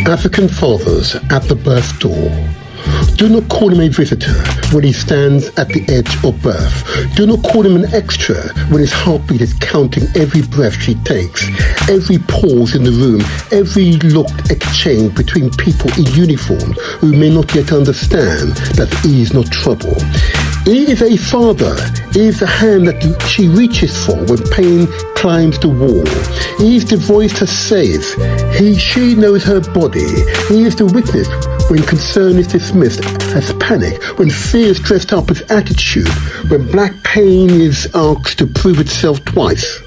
African fathers at the birth door. Do not call him a visitor when he stands at the edge of birth. Do not call him an extra when his heartbeat is counting every breath she takes, every pause in the room, every look exchanged between people in uniform who may not yet understand that he is not trouble. He is a father. He is the hand that she reaches for when pain climbs the wall. He is the voice that says, she knows her body. He is the witness when concern is dismissed as panic, when fear is dressed up as attitude, when black pain is asked to prove itself twice.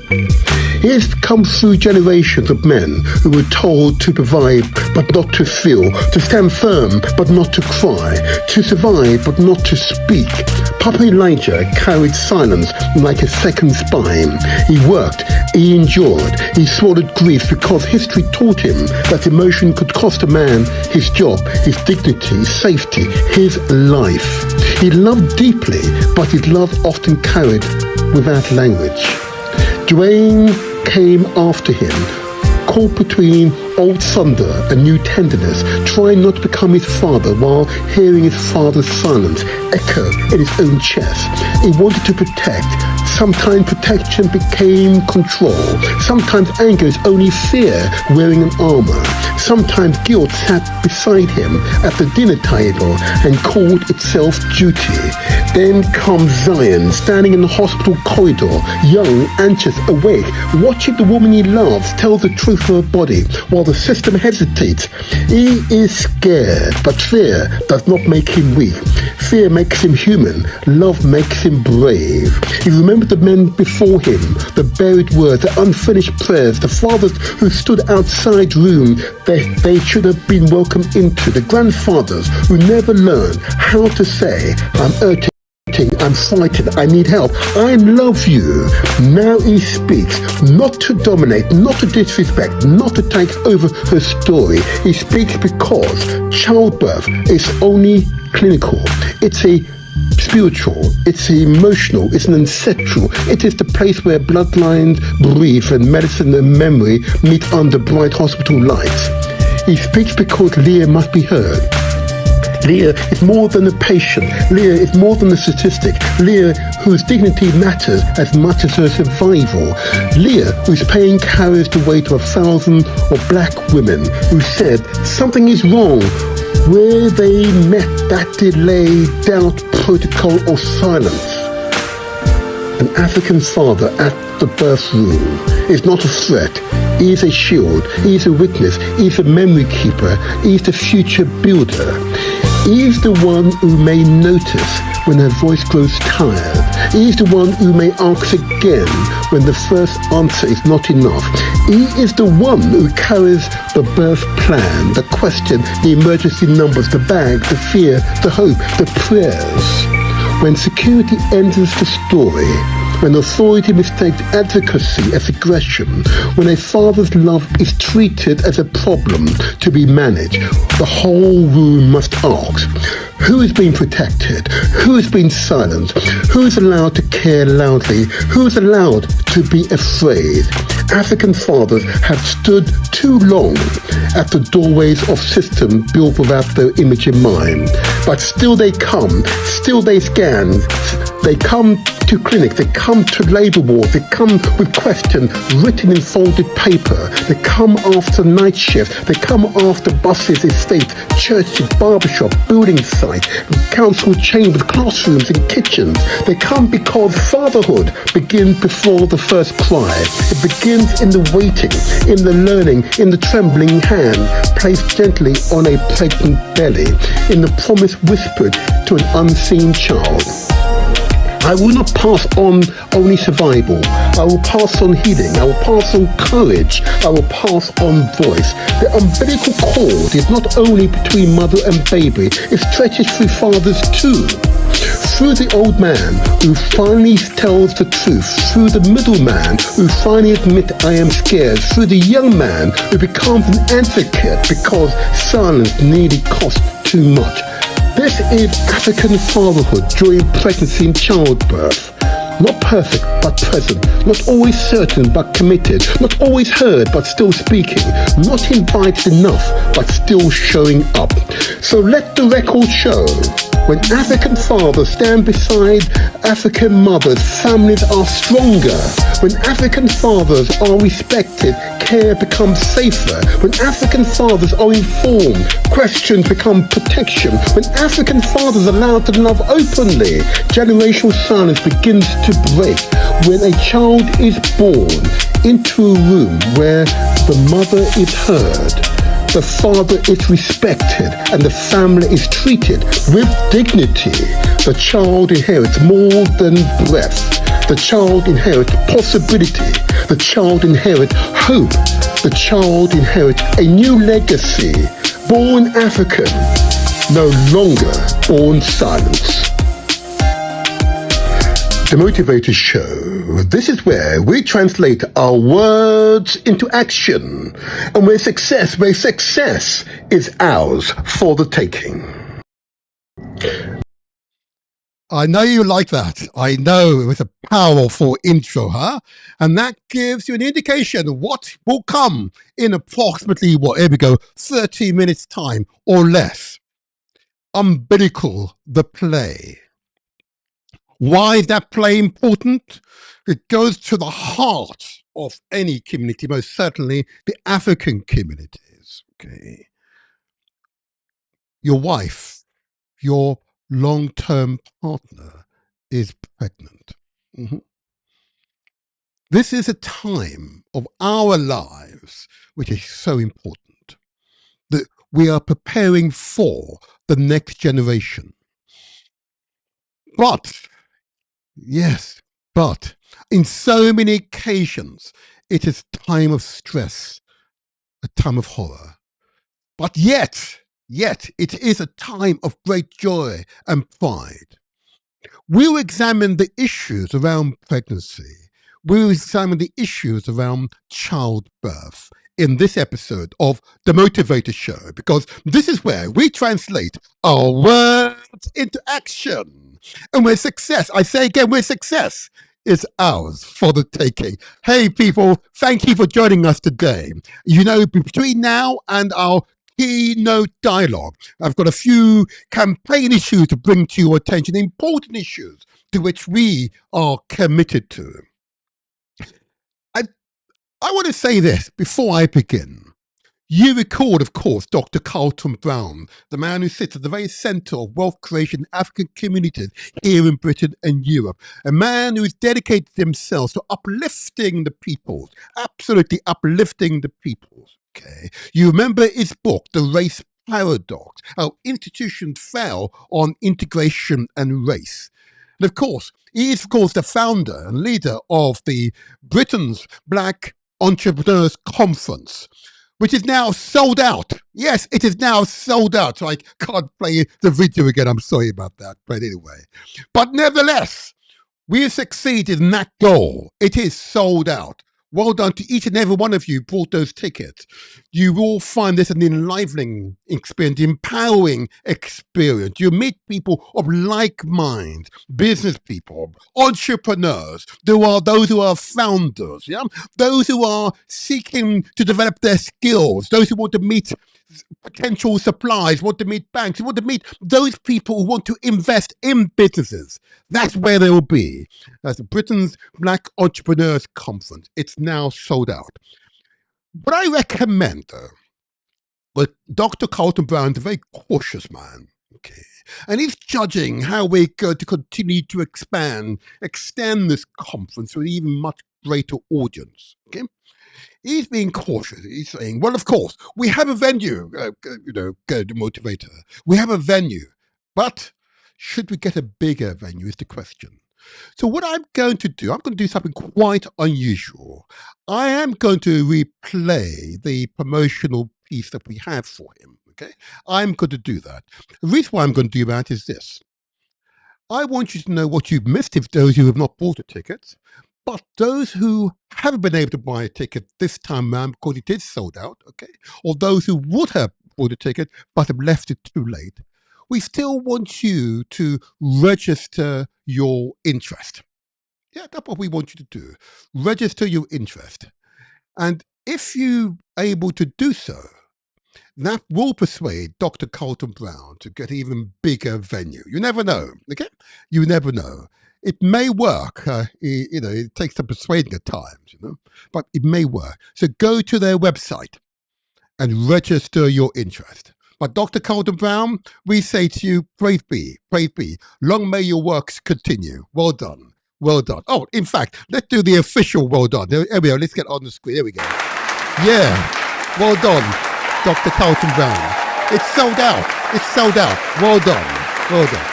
He has come through generations of men who were told to provide but not to feel, to stand firm but not to cry, to survive but not to speak. Papa Elijah carried silence like a second spine. He worked, he endured, he swallowed grief because history taught him that emotion could cost a man his job, his dignity, safety, his life. He loved deeply, but his love often carried without language. Dwayne came after him, caught between old thunder and new tenderness, trying not to become his father while hearing his father's silence echo in his own chest. He wanted to protect. Sometimes protection became control. Sometimes anger is only fear wearing an armor. Sometimes guilt sat beside him at the dinner table and called itself duty. Then comes Zion, standing in the hospital corridor, young, anxious, awake, watching the woman he loves tell the truth of her body while the system hesitates. He is scared, but fear does not make him weak. Fear makes him human. Love makes him brave. He remembered the men before him, the buried words, the unfinished prayers, the fathers who stood outside room they should have been welcomed into, the grandfathers who never learned how to say, I'm hurting, I'm frightened, I need help, I love you. Now he speaks, not to dominate, not to disrespect, not to take over her story. He speaks because childbirth is only clinical. It's a spiritual, it's emotional, it's an ancestral. It is the place where bloodlines breathe and medicine and memory meet under bright hospital lights. He speaks because Leah must be heard. Leah is more than a patient. Leah is more than a statistic. Leah, whose dignity matters as much as her survival. Leah, whose pain carries the weight of 1,000 of black women who said something is wrong, where they met that delay, doubt, protocol, or silence. An African father at the birth room is not a threat. He is a shield. He is a witness. He is a memory keeper. He is the future builder. He is the one who may notice when her voice grows tired. He is the one who may ask again when the first answer is not enough. He is the one who carries the birth plan, the question, the emergency numbers, the bag, the fear, the hope, the prayers. When security enters the story, when authority mistakes advocacy as aggression, when a father's love is treated as a problem to be managed, the whole room must ask, who is being protected? Who is being silenced? Who is allowed to care loudly? Who is allowed to be afraid? African fathers have stood too long at the doorways of systems built without their image in mind. But still they come, still they scan, they come to clinics, they come to labour wards, they come with questions written in folded paper, they come after night shifts, they come after buses, estates, churches, barbershop, building sites, council chambers, classrooms and kitchens. They come because fatherhood begins before the first cry. It begins in the waiting, in the learning, in the trembling hand placed gently on a pregnant belly, in the promise whispered to an unseen child. I will not pass on only survival. I will pass on healing. I will pass on courage. I will pass on voice. The umbilical cord is not only between mother and baby, it stretches through fathers too. Through the old man who finally tells the truth, through the middleman who finally admits I am scared, through the young man who becomes an advocate because silence nearly costs too much. This is African fatherhood during pregnancy and childbirth. Not perfect, but present. Not always certain, but committed. Not always heard, but still speaking. Not invited enough, but still showing up. So let the record show. When African fathers stand beside African mothers, families are stronger. When African fathers are respected, care becomes safer. When African fathers are informed, questions become protection. When African fathers are allowed to love openly, generational silence begins to break. When a child is born into a room where the mother is heard, the father is respected, and the family is treated with dignity, the child inherits more than breath. The child inherits possibility. The child inherits hope. The child inherits a new legacy. Born African, no longer born silence. The Motivator Show. This is where we translate our words into action, and where success is ours for the taking. I know you like that. I know it was a powerful intro, huh? And that gives you an indication of what will come in approximately, 30 minutes time or less. Umbilical, the play. Why is that play important? It goes to the heart of any community, most certainly the African communities. Okay. Your wife, your long-term partner is pregnant. Mm-hmm. This is a time of our lives which is so important, that we are preparing for the next generation. But in so many occasions, it is time of stress, a time of horror. But yet, it is a time of great joy and pride. We'll examine the issues around pregnancy. We'll examine the issues around childbirth in this episode of The Motivator Show, because this is where we translate our words into action. And where success, I say again, where success is ours for the taking. Hey people, thank you for joining us today. You know, between now and our keynote dialogue, I've got a few campaign issues to bring to your attention, important issues to which we are committed to. I want to say this before I begin. You recall, of course, Dr. Carlton Brown, the man who sits at the very centre of wealth creation in African communities here in Britain and Europe. A man who has dedicated himself to uplifting the peoples, absolutely uplifting the peoples. Okay. You remember his book, The Race Paradox, how institutions fail on integration and race. And of course, he is, of course, the founder and leader of the Britain's Black Entrepreneurs Conference, which is now sold out. Yes, it is now sold out. So I can't play the video again. I'm sorry about that. But anyway. But nevertheless, we have succeeded in that goal. It is sold out. Well done to each and every one of you who bought those tickets. You will find this an enlivening experience, empowering experience. You meet people of like mind, business people, entrepreneurs. There are those who are founders, yeah? Those who are seeking to develop their skills, those who want to meet potential suppliers, want to meet banks, want to meet those people who want to invest in businesses. That's where they will be. That's Britain's Black Entrepreneurs Conference. It's now sold out. But I recommend, though, but Dr. Carlton Brown is a very cautious man. Okay. And he's judging how we're going to continue to extend this conference to an even much greater audience. Okay. He's being cautious. He's saying, well, of course, we have a venue, the Motivator. We have a venue, but should we get a bigger venue is the question. So what I'm going to do something quite unusual. I am going to replay the promotional piece that we have for him, okay? I'm going to do that. The reason why I'm going to do that is this. I want you to know what you've missed if those who have not bought a ticket. But those who haven't been able to buy a ticket this time around because it is sold out, okay, or those who would have bought a ticket but have left it too late, we still want you to register your interest. Yeah, that's what we want you to do. Register your interest. And if you're able to do so, that will persuade Dr. Carlton Brown to get even bigger venue. You never know, okay? You never know. It may work. It takes some persuading at times, but it may work. So go to their website and register your interest. But Dr. Carlton Brown, we say to you, praise be, praise be. Long may your works continue. Well done. Well done. Oh, in fact, let's do the official well done. There we go. Let's get on the screen. There we go. Yeah. Well done, Dr. Carlton Brown. It's sold out. It's sold out. Well done. Well done.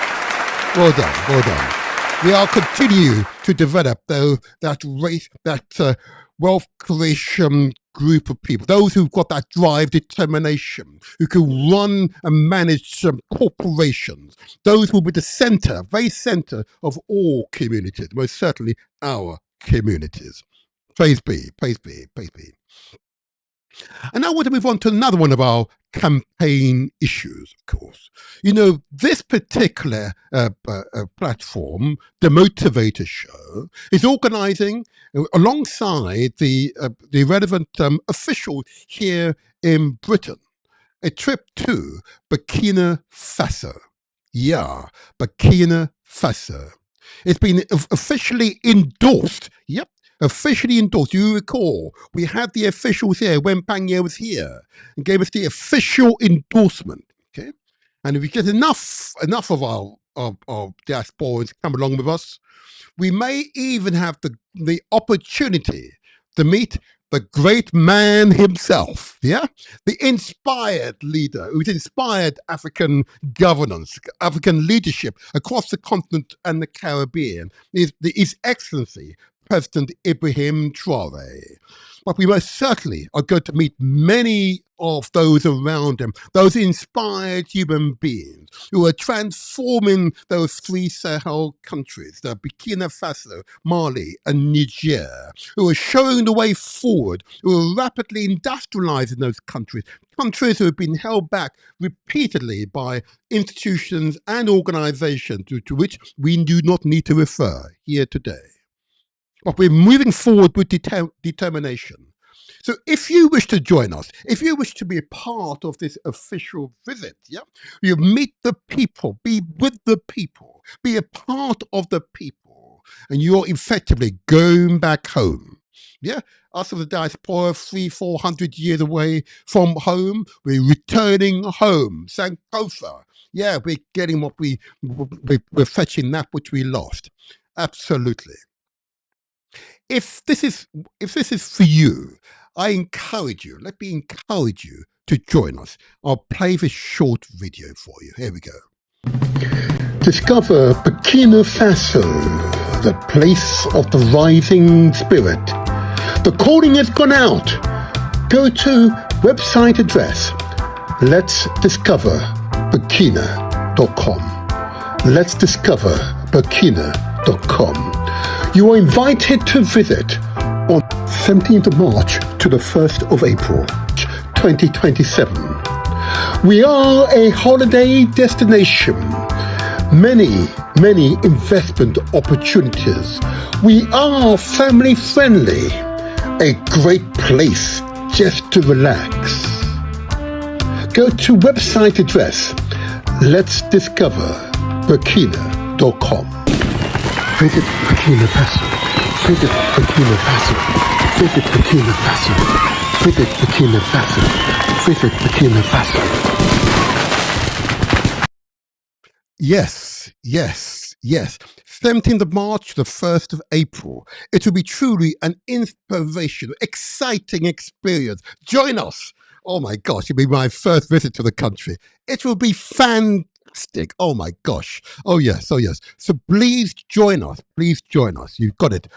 Well done. Well done. We are continue to develop that wealth creation group of people, those who've got that drive, determination, who can run and manage some corporations. Those will be the center, very center of all communities, most certainly our communities. Praise be, praise be, praise be. And now I want to move on to another one of our campaign issues, of course. This particular platform, the Demotivatorshow, is organising, alongside the relevant officials here in Britain, a trip to Burkina Faso. Yeah, Burkina Faso. It's been officially endorsed. Yep, officially endorsed. You recall, we had the officials here when Pangya was here and gave us the official endorsement. Okay, and if we get enough of our diasporans come along with us, we may even have the opportunity to meet the great man himself, yeah? The inspired leader who's inspired African governance, African leadership across the continent and the Caribbean, is His Excellency, President Ibrahim Traore. But we most certainly are going to meet many of those around him, those inspired human beings who are transforming those three Sahel countries, the Burkina Faso, Mali, and Niger, who are showing the way forward, who are rapidly industrializing those countries who have been held back repeatedly by institutions and organizations to which we do not need to refer here today. But we're moving forward with determination. So if you wish to join us, if you wish to be a part of this official visit, you meet the people, be with the people, be a part of the people, and you're effectively going back home. Yeah, us of the diaspora, 300-400 years away from home, we're returning home. Sankofa. Yeah, we're getting what we're fetching that which we lost. Absolutely. If this is for you, I encourage you, let me encourage you to join us. I'll play this short video for you. Here we go. Discover Burkina Faso, the place of the rising spirit. The calling has gone out. Go to website address letsdiscoverburkina.com. Let's discover Burkina.com. You are invited to visit on 17th of March to the 1st of April, 2027. We are a holiday destination. Many investment opportunities. We are family friendly. A great place just to relax. Go to website address letsdiscoverburkina.com. Visit Burkina Faso. Visit Burkina Faso. Visit Burkina Faso. Visit Burkina Faso. Visit Burkina Faso. Yes. 17th of March, the 1st of April. It will be truly an inspirational, exciting experience. Join us. Oh my gosh, it'll be my first visit to the country. It will be fantastic. Oh my gosh. Oh yes. So please join us. You've got it.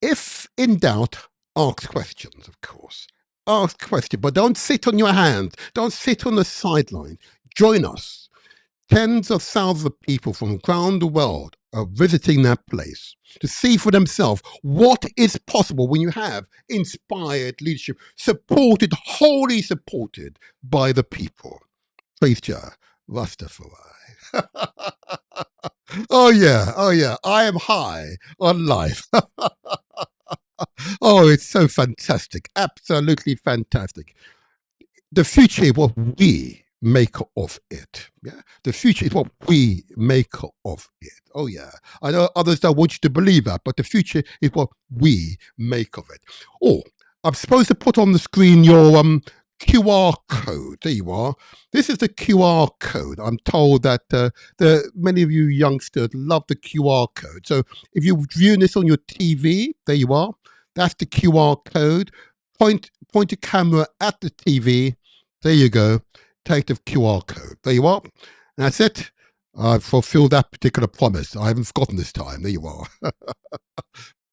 If in doubt, ask questions, of course. Ask questions, but don't sit on your hands. Don't sit on the sideline. Join us. Tens of thousands of people from around the world are visiting that place to see for themselves what is possible when you have inspired leadership, wholly supported by the people. Praise Jah, Rastafari. Oh yeah, oh yeah. I am high on life. Oh, it's so fantastic. Absolutely fantastic. The future is what we make of it. Yeah. The future is what we make of it. Oh yeah. I know others don't want you to believe that, but the future is what we make of it. Oh, I'm supposed to put on the screen your QR code. There you are. This is the QR code. I'm told that many of you youngsters love the QR code. So if you're viewing this on your TV, there you are. That's the QR code. Point your camera at the TV. There you go. Take the QR code. There you are. That's it. I've fulfilled that particular promise. I haven't forgotten this time. There you are.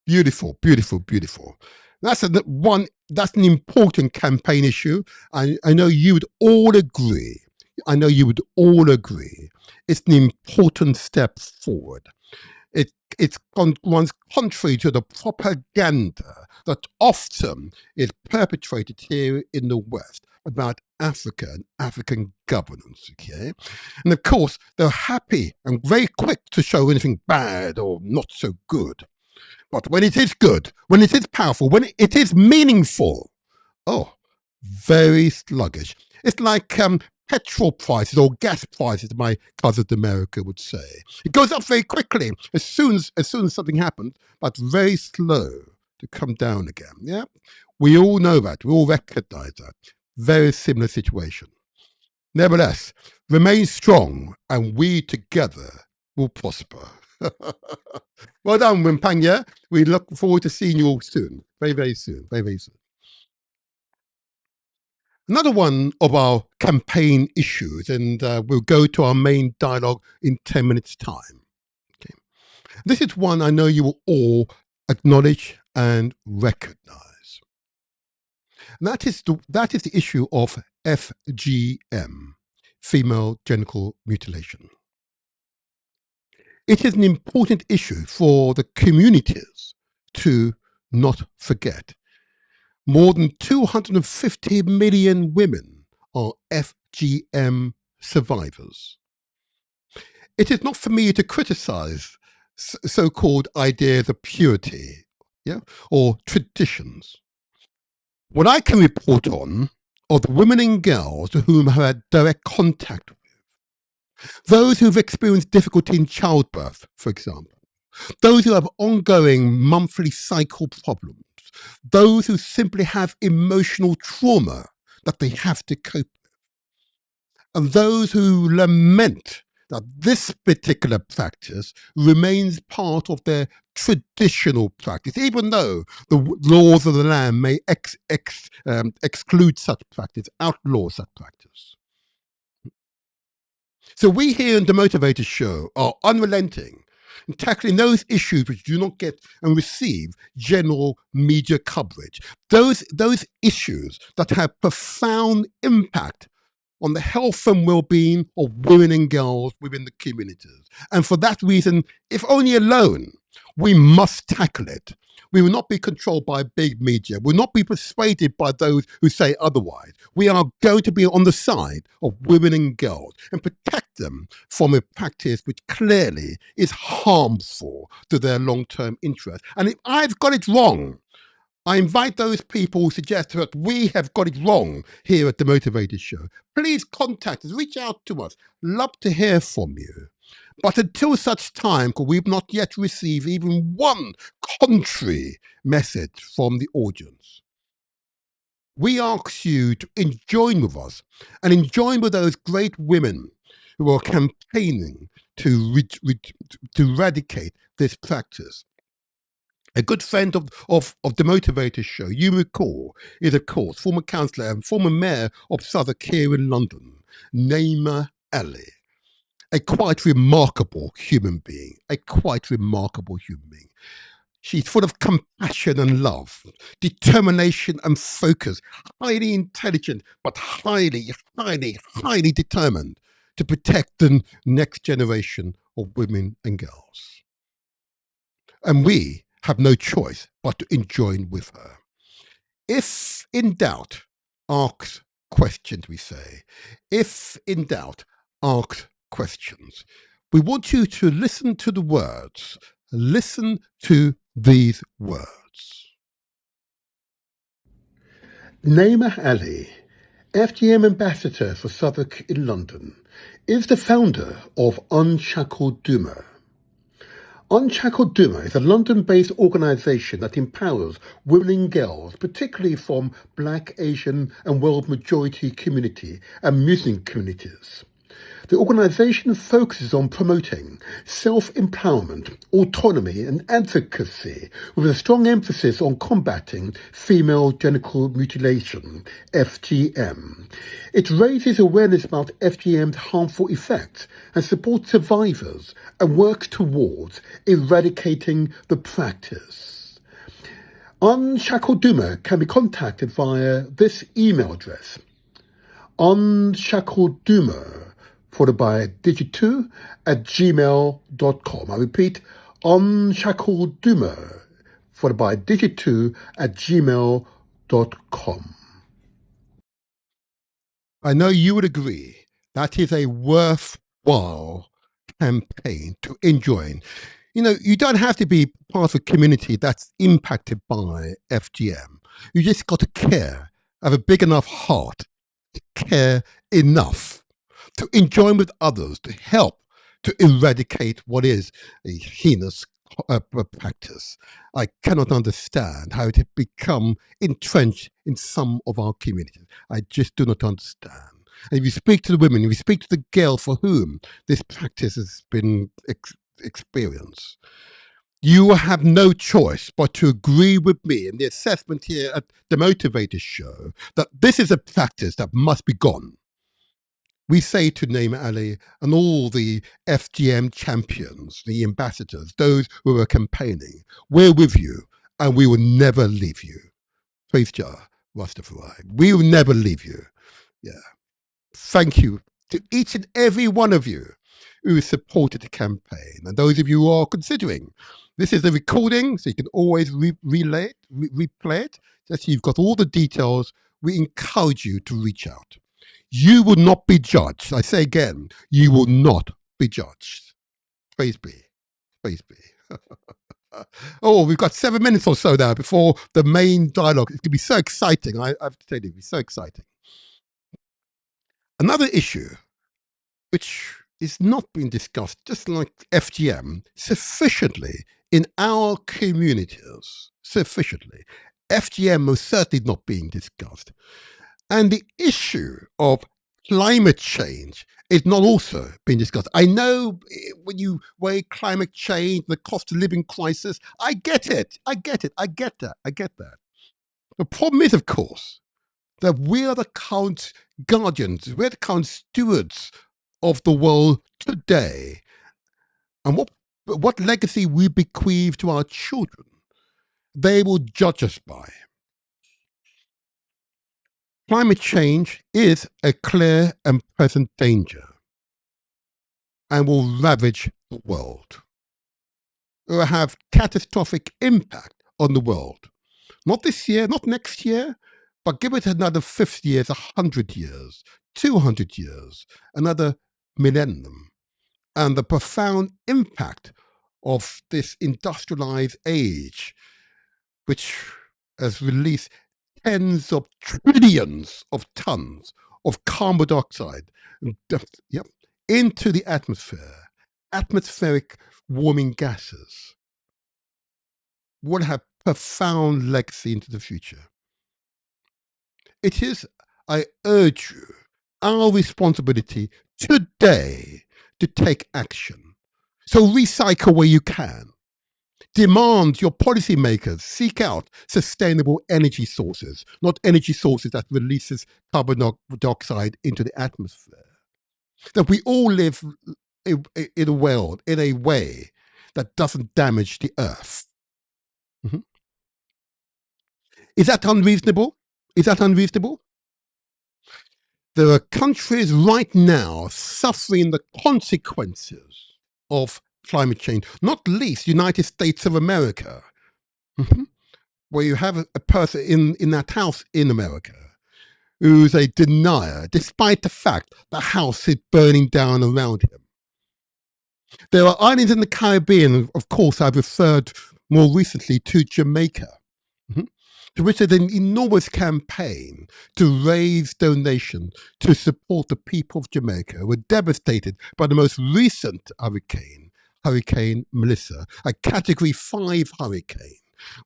Beautiful, beautiful, beautiful. That's one. That's an important campaign issue. I know you would all agree. I know you would all agree. It's an important step forward. It runs contrary to the propaganda that often is perpetrated here in the West about Africa and African governance. Okay, and of course they're happy and very quick to show anything bad or not so good. But when it is good, when it is powerful, when it is meaningful, oh, very sluggish. It's like petrol prices or gas prices, my cousin America would say. It goes up very quickly as soon as something happens, but very slow to come down again. Yeah, we all know that. We all recognise that. Very similar situation. Nevertheless, remain strong, and we together will prosper. Well done, Wimpanya. We look forward to seeing you all soon. Very, very soon. Very, very soon. Another one of our campaign issues, and we'll go to our main dialogue in 10 minutes' time. Okay. This is one I know you will all acknowledge and recognize. And that is the issue of FGM, female genital mutilation. It is an important issue for the communities to not forget. More than 250 million women are FGM survivors. It is not for me to criticize so-called ideas of purity, yeah, or traditions. What I can report on are the women and girls to whom I have had direct contact with. Those who've experienced difficulty in childbirth, for example. Those who have ongoing monthly cycle problems. Those who simply have emotional trauma that they have to cope with. And those who lament that this particular practice remains part of their traditional practice, even though the laws of the land may exclude such practice, outlaw such practice. So we here in the Motivators Show are unrelenting in tackling those issues which do not get and receive general media coverage. Those issues that have profound impact on the health and well-being of women and girls within the communities. And for that reason, if only alone, we must tackle it. We will not be controlled by big media. We will not be persuaded by those who say otherwise. We are going to be on the side of women and girls and protect them from a practice which clearly is harmful to their long-term interests. And if I've got it wrong, I invite those people who suggest that we have got it wrong here at the Motivators Show. Please contact us, reach out to us. Love to hear from you. But until such time, we've not yet received even one contrary message from the audience. We ask you to join with us and join with those great women who are campaigning to eradicate this practice. A good friend of the Motivators Show, you recall, is of course former councillor and former mayor of Southwark here in London, Naima Ali. A quite remarkable human being, She's full of compassion and love, determination and focus, highly intelligent, but highly, highly, highly determined to protect the next generation of women and girls. And we have no choice but to join with her. If in doubt, ask questions, we say. If in doubt, ask questions. We want you to listen to the words. Listen to these words. Naima Ali, FGM ambassador for Southwark in London, is the founder of Unshackled Duma. Unshackled Duma is a London-based organisation that empowers women and girls, particularly from Black, Asian and world majority community and Muslim communities. The organisation focuses on promoting self-empowerment, autonomy and advocacy with a strong emphasis on combating female genital mutilation, FGM. It raises awareness about FGM's harmful effects and supports survivors and works towards eradicating the practice. Unshackled Duma can be contacted via this email address: unshackledduma followed by digit 2 at gmail.com. I repeat, unshackledduma followed by digit 2 at gmail.com. I know you would agree that is a worthwhile campaign to join. You know, you don't have to be part of a community that's impacted by FGM. You just got to care, have a big enough heart, to care enough to join with others to help to eradicate what is a heinous practice. I cannot understand how it had become entrenched in some of our communities. I just do not understand. And if you speak to the women, if you speak to the girls for whom this practice has been experienced, you have no choice but to agree with me in the assessment here at the Demotivatorshow that this is a practice that must be gone. We say to Naima Ali and all the FGM champions, the ambassadors, those who are campaigning, we're with you and we will never leave you. Praise Jah, Rastafari. We will never leave you. Yeah. Thank you to each and every one of you who supported the campaign. And those of you who are considering, this is a recording, so you can always replay it. Just so you've got all the details. We encourage you to reach out. You will not be judged. I say again, you will not be judged. Praise be. Praise be. Oh, we've got 7 minutes or so now before the main dialogue. It's going to be so exciting. I have to tell you, it'll be so exciting. Another issue, which is not being discussed, just like FGM, sufficiently in our communities, sufficiently. FGM most certainly not being discussed. And the issue of climate change is not also being discussed. I know when you weigh climate change, the cost of living crisis, I get it. I get that. The problem is, of course, that we are the current guardians, we're the current stewards of the world today. And what legacy we bequeath to our children, they will judge us by. Climate change is a clear and present danger and will ravage the world. It will have catastrophic impact on the world. Not this year, not next year, but give it another 50 years, 100 years, 200 years, another millennium. And the profound impact of this industrialized age, which has released tens of trillions of tons of carbon dioxide into the atmosphere, atmospheric warming gases, will have profound legacy into the future. It is, I urge you, our responsibility today to take action. So recycle where you can. Demand your policymakers seek out sustainable energy sources, not energy sources that releases carbon dioxide into the atmosphere. That we all live in a world, in a way that doesn't damage the earth. Mm-hmm. Is that unreasonable? Is that unreasonable? There are countries right now suffering the consequences of climate change, not least the United States of America, where you have a person in that house in America who's a denier, despite the fact the house is burning down around him. There are islands in the Caribbean, of course, I've referred more recently to Jamaica, to which there's an enormous campaign to raise donations to support the people of Jamaica who were devastated by the most recent hurricane, Hurricane Melissa, a Category 5 hurricane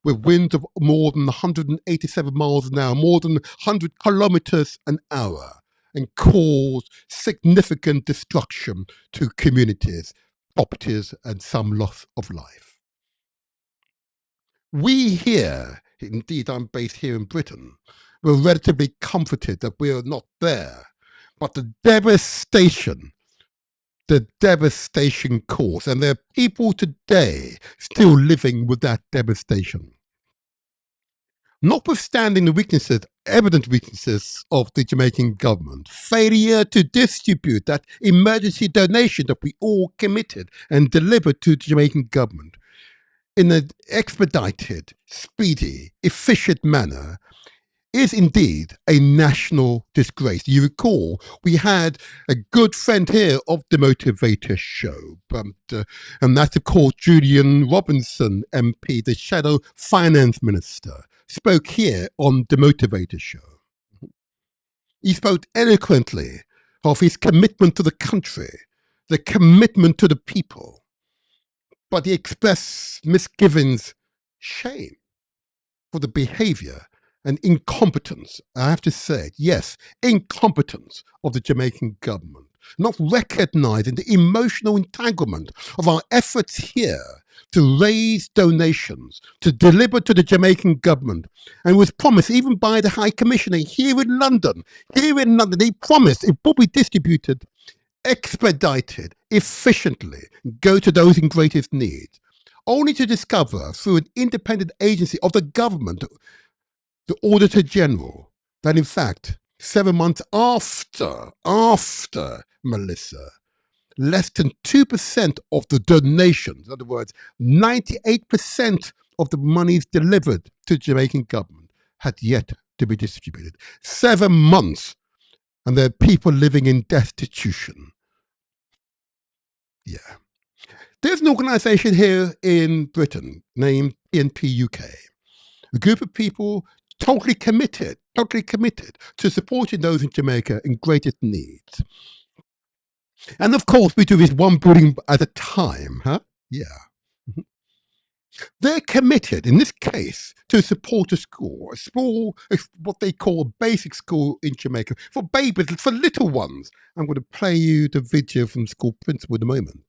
with winds of more than 187 miles an hour, more than 100 kilometers an hour, and caused significant destruction to communities, properties, and some loss of life. We here, indeed, I'm based here in Britain, we're relatively comforted that we are not there. But the devastation caused, and there are people today still living with that devastation. Notwithstanding the weaknesses, evident weaknesses of the Jamaican government, failure to distribute that emergency donation that we all committed and delivered to the Jamaican government in an expedited, speedy, efficient manner is indeed a national disgrace. You recall, we had a good friend here of the Motivator and that's of course Julian Robinson MP, the shadow finance minister, spoke here on the Motivator Show. He spoke eloquently of his commitment to the country, the commitment to the people, but he expressed misgivings, shame for the behavior and incompetence, I have to say, yes, incompetence of the Jamaican government, not recognizing the emotional entanglement of our efforts here to raise donations, to deliver to the Jamaican government, and was promised even by the High Commissioner here in London, they promised it will be distributed, expedited, efficiently, go to those in greatest need, only to discover through an independent agency of the government, the Auditor General, that in fact, 7 months after Melissa, less than 2% of the donations, in other words, 98% of the monies delivered to the Jamaican government had yet to be distributed. 7 months, and there are people living in destitution. Yeah. There's an organisation here in Britain named PNP UK, a group of people totally committed to supporting those in Jamaica in greatest need. And of course, we do this one building at a time, huh? Yeah. They're committed, in this case, to support a school, what they call a basic school in Jamaica, for babies, for little ones. I'm going to play you the video from the school principal in a moment.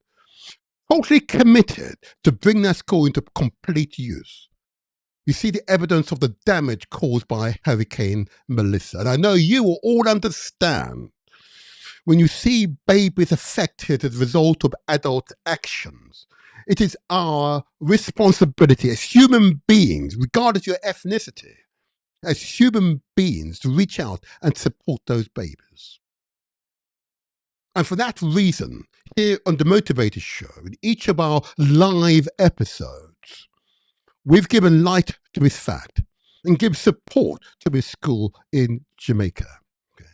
Totally committed to bring that school into complete use. You see the evidence of the damage caused by Hurricane Melissa. And I know you will all understand when you see babies affected as a result of adult actions, it is our responsibility as human beings, regardless of your ethnicity, as human beings to reach out and support those babies. And for that reason, here on the Motivator Show, in each of our live episodes, we've given light to this fact and give support to this school in Jamaica, okay,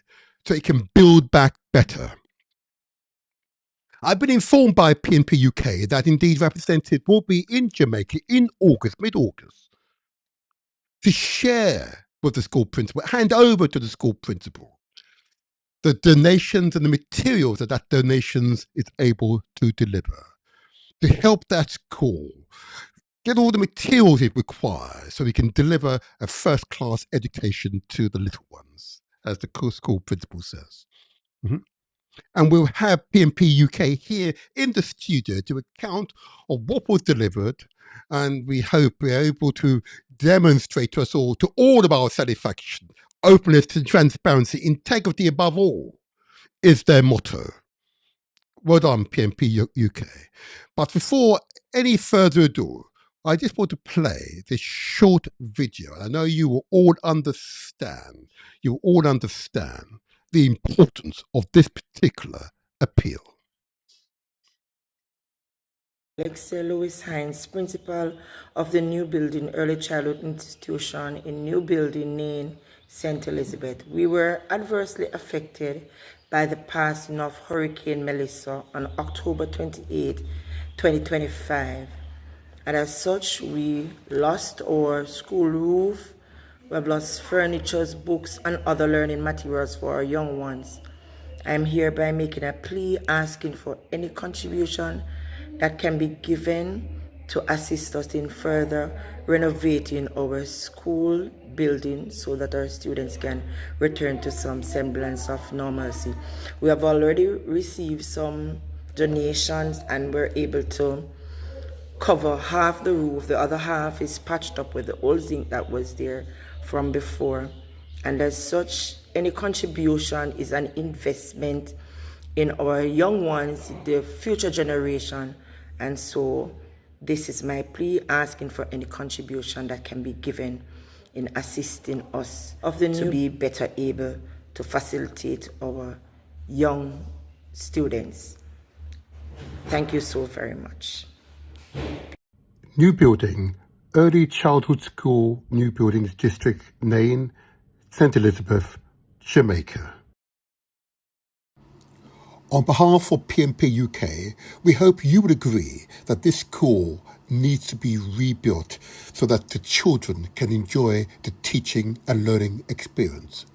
so it can build back better. I've been informed by PNP UK that indeed representatives will be in Jamaica in August, mid-August, to share with the school principal, hand over to the school principal, the donations and the materials that donations is able to deliver, to help that school get all the materials it requires so we can deliver a first-class education to the little ones, as the school principal says. And we'll have PNP UK here in the studio to account of what was delivered, and we hope we're able to demonstrate to us all, to all of our satisfaction, openness and transparency, integrity above all, is their motto. Well done, PNP UK. But before any further ado, I just want to play this short video. I know you will all understand the importance of this particular appeal. Alexia Lewis Hines, principal of the New Building Early Childhood Institution in New Building, Nain, St. Elizabeth. We were adversely affected by the passing of Hurricane Melissa on October 28, 2025. And as such, we lost our school roof, we have lost furniture, books, and other learning materials for our young ones. I am hereby making a plea asking for any contribution that can be given to assist us in further renovating our school building so that our students can return to some semblance of normalcy. We have already received some donations and we're able to cover half the roof. The other half is patched up with the old zinc that was there from before. And as such, any contribution is an investment in our young ones, the future generation. And so this is my plea, asking for any contribution that can be given in assisting us to be better able to facilitate our young students. Thank you so very much. New Building, Early Childhood School, New Buildings District, Nain, St. Elizabeth, Jamaica. On behalf of PNP UK, we hope you would agree that this school needs to be rebuilt so that the children can enjoy the teaching and learning experience.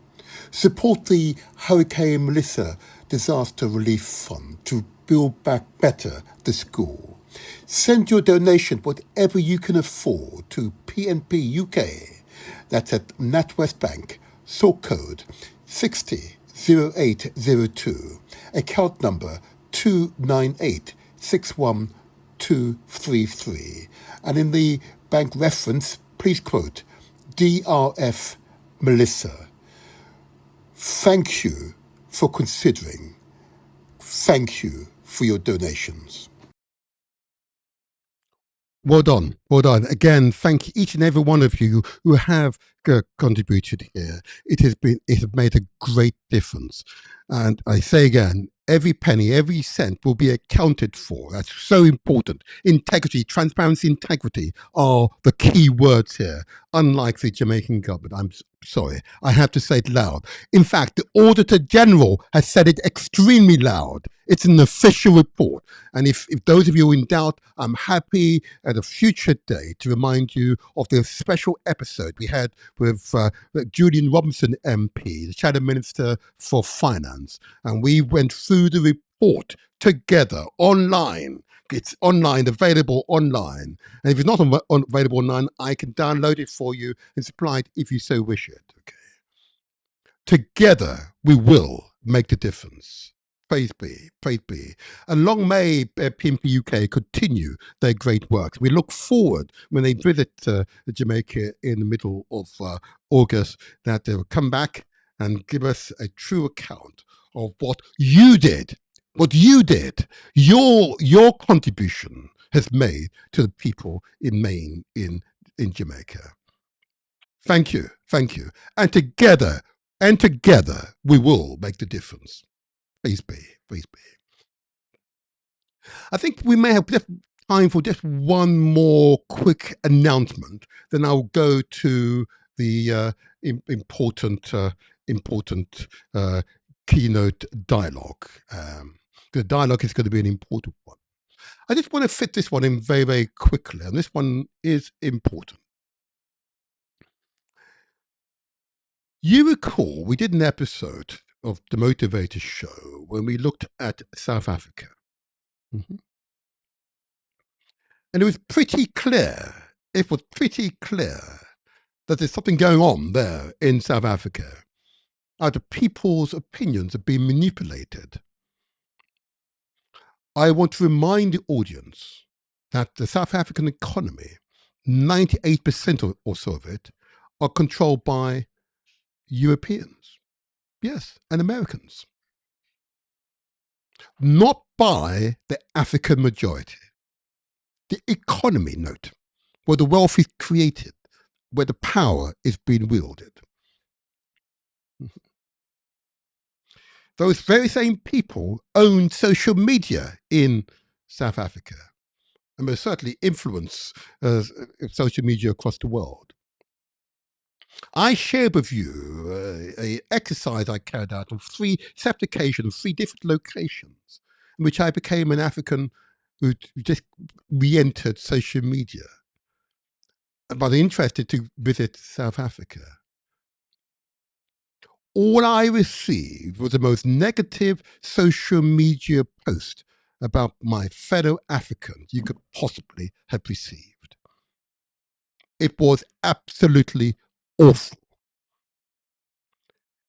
Support the Hurricane Melissa Disaster Relief Fund to build back better the school. Send your donation, whatever you can afford, to PNP UK. That's at NatWest Bank, sort code 600802, account number 298612333. And in the bank reference, please quote DRF Melissa. Thank you for considering. Thank you for your donations. Well done. Well done. Again, thank each and every one of you who have contributed here. It has made a great difference. And I say again, every penny, every cent will be accounted for. That's so important. Integrity, transparency, integrity are the key words here, unlike the Jamaican government. I'm sorry, I have to say it loud. In fact, the Auditor General has said it extremely loud. It's an official report. And if those of you in doubt, I'm happy at a future day to remind you of the special episode we had with Julian Robinson MP, the Shadow Minister for Finance. And we went through the report together online. It's online, available online. And if it's not available online, I can download it for you and supply it if you so wish it. Okay. Together, we will make the difference. Praise be, praise be. And long may PNP UK continue their great work. We look forward when they visit Jamaica in the middle of August that they will come back and give us a true account of what you did. What you did, your contribution has made to the people in Maine, in Jamaica. Thank you, thank you. And together, we will make the difference. Please be, please be. I think we may have just time for just one more quick announcement. Then I'll go to the important keynote dialogue. The dialogue is going to be an important one. I just want to fit this one in very, very quickly, and this one is important. You recall we did an episode of the Demotivatorshow when we looked at South Africa. Mm-hmm. And it was pretty clear, that there's something going on there in South Africa. Either people's opinions are being manipulated. I want to remind the audience that the South African economy, 98% or so of it, are controlled by Europeans. Yes, and Americans. Not by the African majority. The economy, note, where the wealth is created, where the power is being wielded. Those very same people own social media in South Africa and most certainly influence social media across the world. I shared with you a exercise I carried out on 3 separate occasions, 3 different locations, in which I became an African who just re-entered social media, but interested to visit South Africa. All I received was the most negative social media post about my fellow Africans you could possibly have received. It was absolutely awful.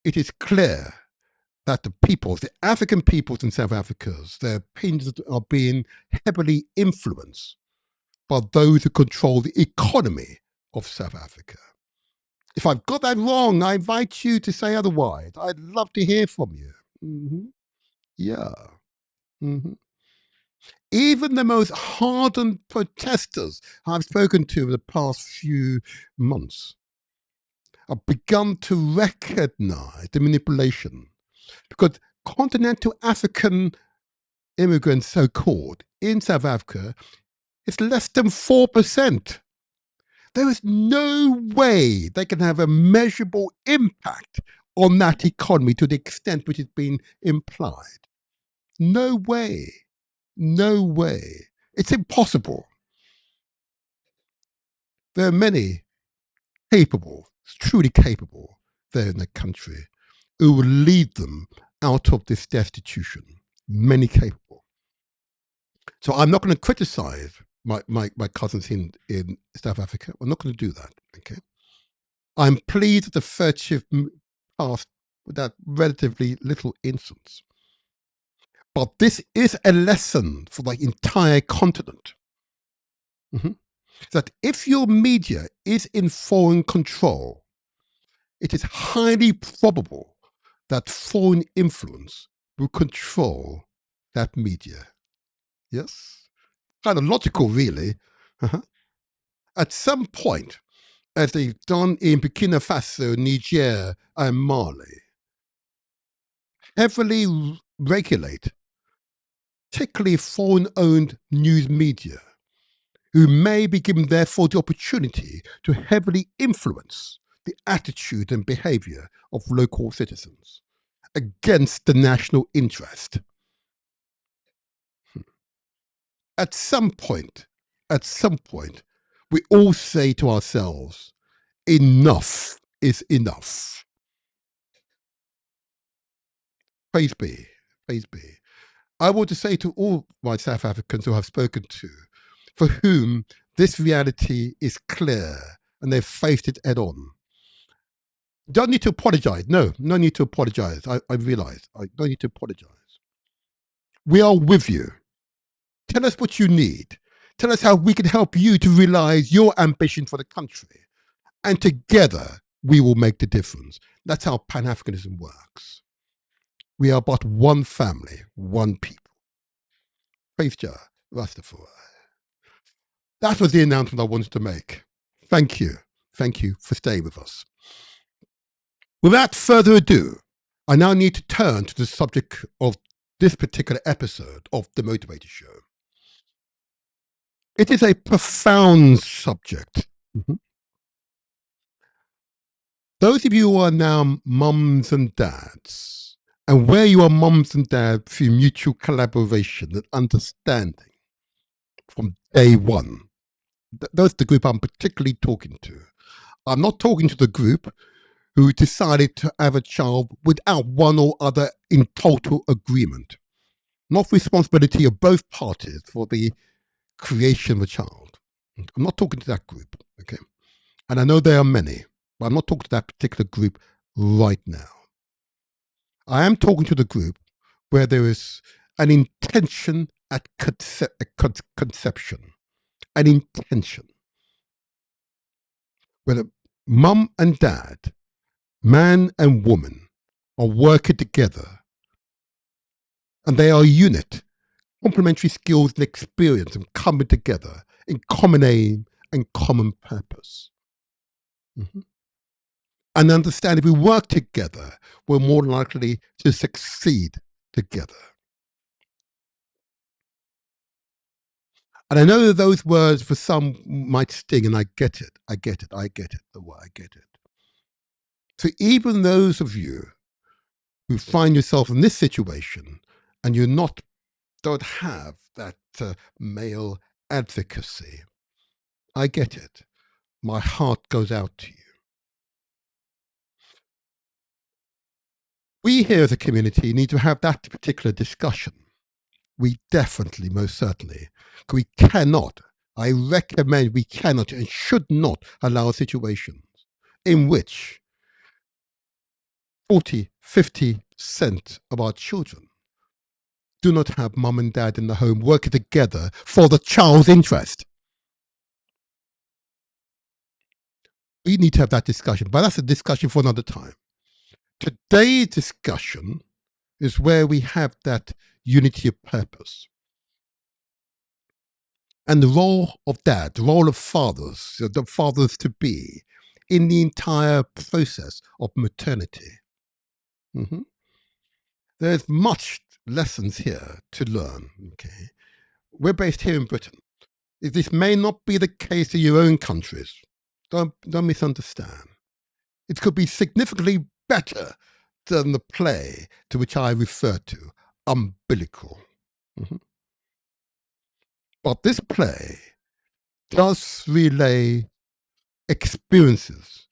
It is clear that the peoples, the African peoples in South Africa, their opinions are being heavily influenced by those who control the economy of South Africa. If I've got that wrong, I invite you to say otherwise. I'd love to hear from you. Yeah. Even the most hardened protesters I've spoken to in the past few months have begun to recognize the manipulation, because continental African immigrants, so-called, in South Africa, it's less than 4%. There is no way they can have a measurable impact on that economy to the extent which has been implied. No way. No way. It's impossible. There are many capable, truly capable, there in the country who will lead them out of this destitution. Many capable. So I'm not going to criticize my cousins in South Africa. I'm not going to do that. Okay. I'm pleased that the 30th passed without relatively little incidents. But this is a lesson for the entire continent. That if your media is in foreign control, it is highly probable that foreign influence will control that media. Yes? Kind of logical, really. At some point, as they've done in Burkina Faso, Niger, and Mali, heavily regulate, particularly foreign-owned news media, who may be given, therefore, the opportunity to heavily influence the attitude and behavior of local citizens against the national interest. At some point, we all say to ourselves, enough is enough. Praise be, praise be. I want to say to all my South Africans who I've spoken to, for whom this reality is clear and they've faced it head on, don't need to apologize. No need to apologize. I realize. I don't need to apologize. We are with you. Tell us what you need. Tell us how we can help you to realize your ambition for the country. And together, we will make the difference. That's how Pan-Africanism works. We are but one family, one people. Praise Jah, Rastafari. That was the announcement I wanted to make. Thank you. Thank you for staying with us. Without further ado, I now need to turn to the subject of this particular episode of The Motivator Show. It is a profound subject. Those of you who are now mums and dads, and where you are mums and dads through mutual collaboration and understanding from day one, that's the group I'm particularly talking to. I'm not talking to the group who decided to have a child without one or other in total agreement. Not responsibility of both parties for the creation of a child. I'm not talking to that group, okay? And I know there are many, but I'm not talking to that particular group right now. I am talking to the group where there is an intention at conception, an intention. Where the mum and dad, man and woman, are working together, and they are a unit, complementary skills and experience, and coming together in common aim and common purpose. And understand if we work together, we're more likely to succeed together. And I know that those words for some might sting, and I get it. The way I get it. So even those of you who find yourself in this situation and don't have that male advocacy, I get it. My heart goes out to you. We here as a community need to have that particular discussion. We definitely, most certainly, we cannot, I recommend we cannot and should not allow situations in which 40, 50% of our children do not have mum and dad in the home working together for the child's interest. We need to have that discussion, but that's a discussion for another time. Today's discussion is where we have that unity of purpose. And the role of dad, the role of fathers, the fathers to be in the entire process of maternity. Mm-hmm. There's much lessons here to learn. Okay, we're based here in Britain. This may not be the case in your own countries. Don't misunderstand. It could be significantly better than the play to which I refer to, Umbilical. Mm-hmm. But this play does relay experiences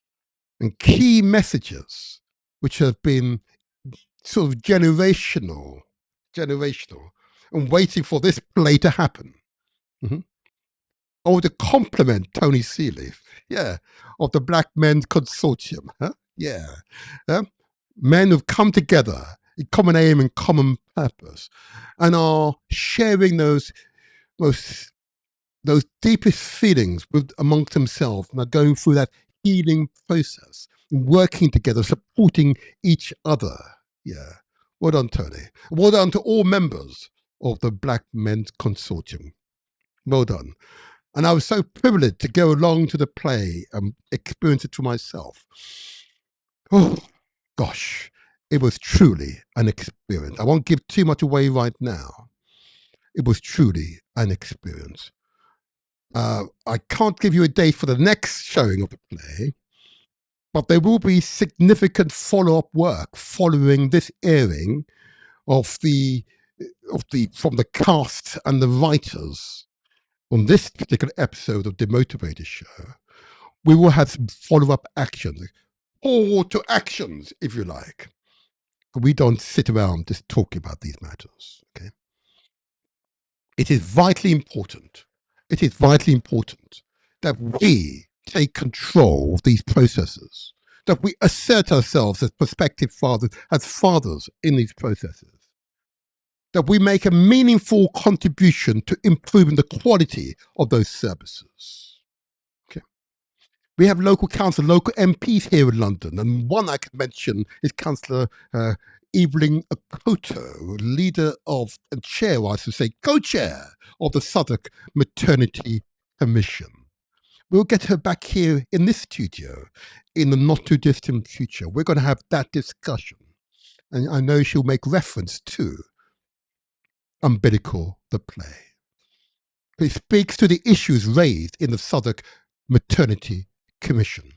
and key messages which have been sort of generational, and waiting for this play to happen. Mm-hmm. I want to compliment Tony Seeley, of the Black Men's Consortium. Men who've come together in common aim and common purpose and are sharing those deepest feelings amongst themselves and are going through that healing process, working together, supporting each other. Yeah. Well done, Tony. Well done to all members of the Black Men's Consortium. Well done. And I was so privileged to go along to the play and experience it for myself. Oh, gosh, it was truly an experience. I won't give too much away right now. It was truly an experience. I can't give you a date for the next showing of the play, but there will be significant follow-up work following this airing from the cast and the writers on this particular episode of Demotivatorshow. We will have some follow-up actions, call to actions, if you like. We don't sit around just talking about these matters. Okay, it is vitally important. It is vitally important that we take control of these processes, that we assert ourselves as prospective fathers, as fathers in these processes, that we make a meaningful contribution to improving the quality of those services. Okay. We have local council, local MPs here in London, and one I could mention is Councillor Evelyn Akoto, leader of, and chair, I should say, co-chair of the Southwark Maternity Commission. We'll get her back here in this studio in the not too distant future. We're going to have that discussion. And I know she'll make reference to Umbilical, the play. It speaks to the issues raised in the Southwark Maternity Commission.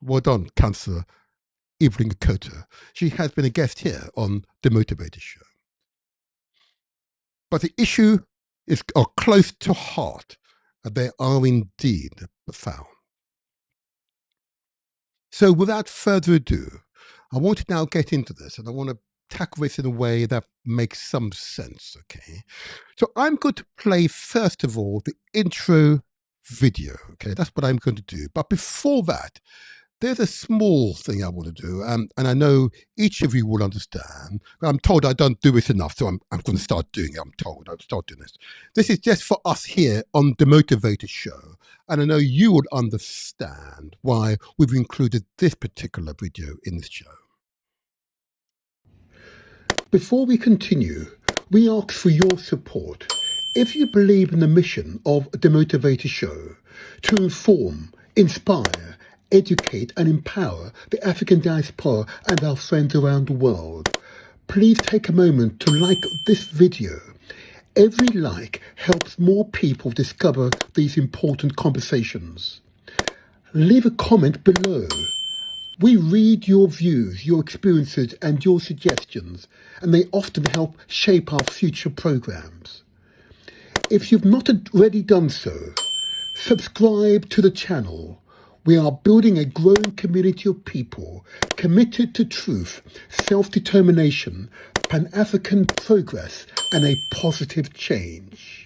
Well done, Councillor Evelyn Akoto. She has been a guest here on The Demotivatorshow. But the issue are close to heart, and they are indeed profound. So without further ado, I want to now get into this, and I want to tackle this in a way that makes some sense, okay? So I'm going to play, first of all, the intro video, okay? That's what I'm going to do. But before that, there's a small thing I want to do, and I know each of you will understand. I'm told I don't do this enough, so I'm going to start doing it. I'm told I'll start doing this. This is just for us here on The Demotivatorshow, and I know you would understand why we've included this particular video in this show. Before we continue, we ask for your support. If you believe in the mission of The Demotivatorshow to inform, inspire, educate and empower the African diaspora and our friends around the world, please take a moment to like this video. Every like helps more people discover these important conversations. Leave a comment below. We read your views, your experiences, and your suggestions, and they often help shape our future programs. If you've not already done so, subscribe to the channel. We are building a growing community of people committed to truth, self-determination, Pan-African progress, and a positive change.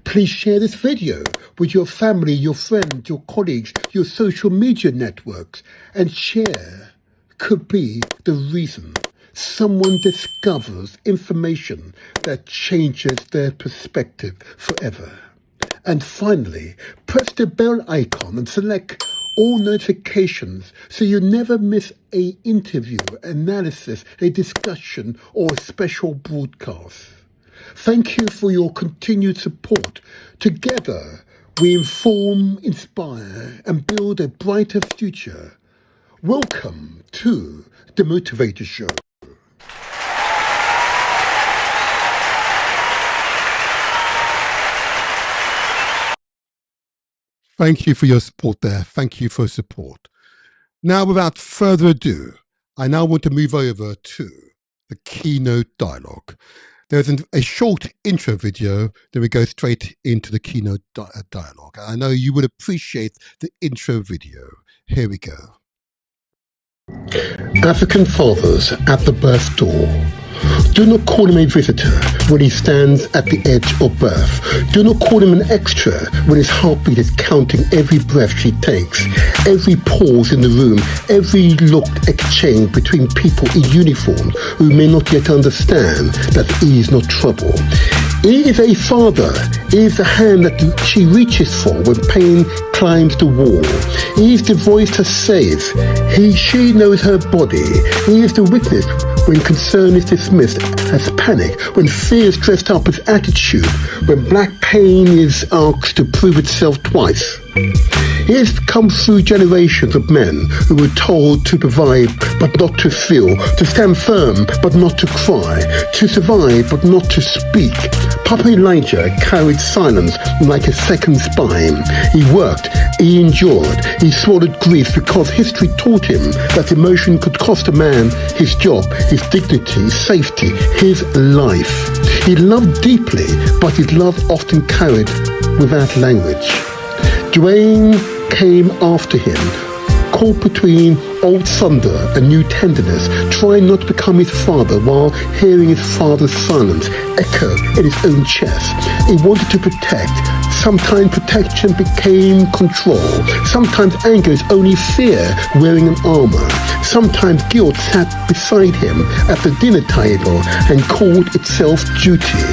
Please share this video with your family, your friends, your colleagues, your social media networks, and share could be the reason someone discovers information that changes their perspective forever. And finally, press the bell icon and select all notifications so you never miss an interview, analysis, a discussion, or a special broadcast. Thank you for your continued support. Together, we inform, inspire, and build a brighter future. Welcome to the Demotivatorshow. Thank you for your support there. Thank you for support. Now, without further ado, I now want to move over to the keynote dialogue. There's a short intro video, then we go straight into the keynote dialogue. I know you would appreciate the intro video. Here we go. African fathers at the birth door. Do not call him a visitor when he stands at the edge of birth. Do not call him an extra when his heartbeat is counting every breath she takes, every pause in the room, every look exchanged between people in uniform who may not yet understand that he is not trouble. He is a father. He is the hand that she reaches for when pain climbs the wall. He is the voice that says, she knows her body. He is the witness when concern is dismissed as panic, when fear is dressed up as attitude, when black pain is asked to prove itself twice. He has come through generations of men who were told to provide but not to feel, to stand firm but not to cry, to survive but not to speak. Papa Elijah carried silence like a second spine. He worked, he endured, he swallowed grief because history taught him that emotion could cost a man his job, his dignity, his safety, his life. He loved deeply, but his love often carried without language. Dwayne came after him, caught between old thunder and new tenderness, trying not to become his father while hearing his father's silence echo in his own chest. He wanted to protect. Sometimes protection became control. Sometimes anger is only fear wearing an armor. Sometimes guilt sat beside him at the dinner table and called itself duty.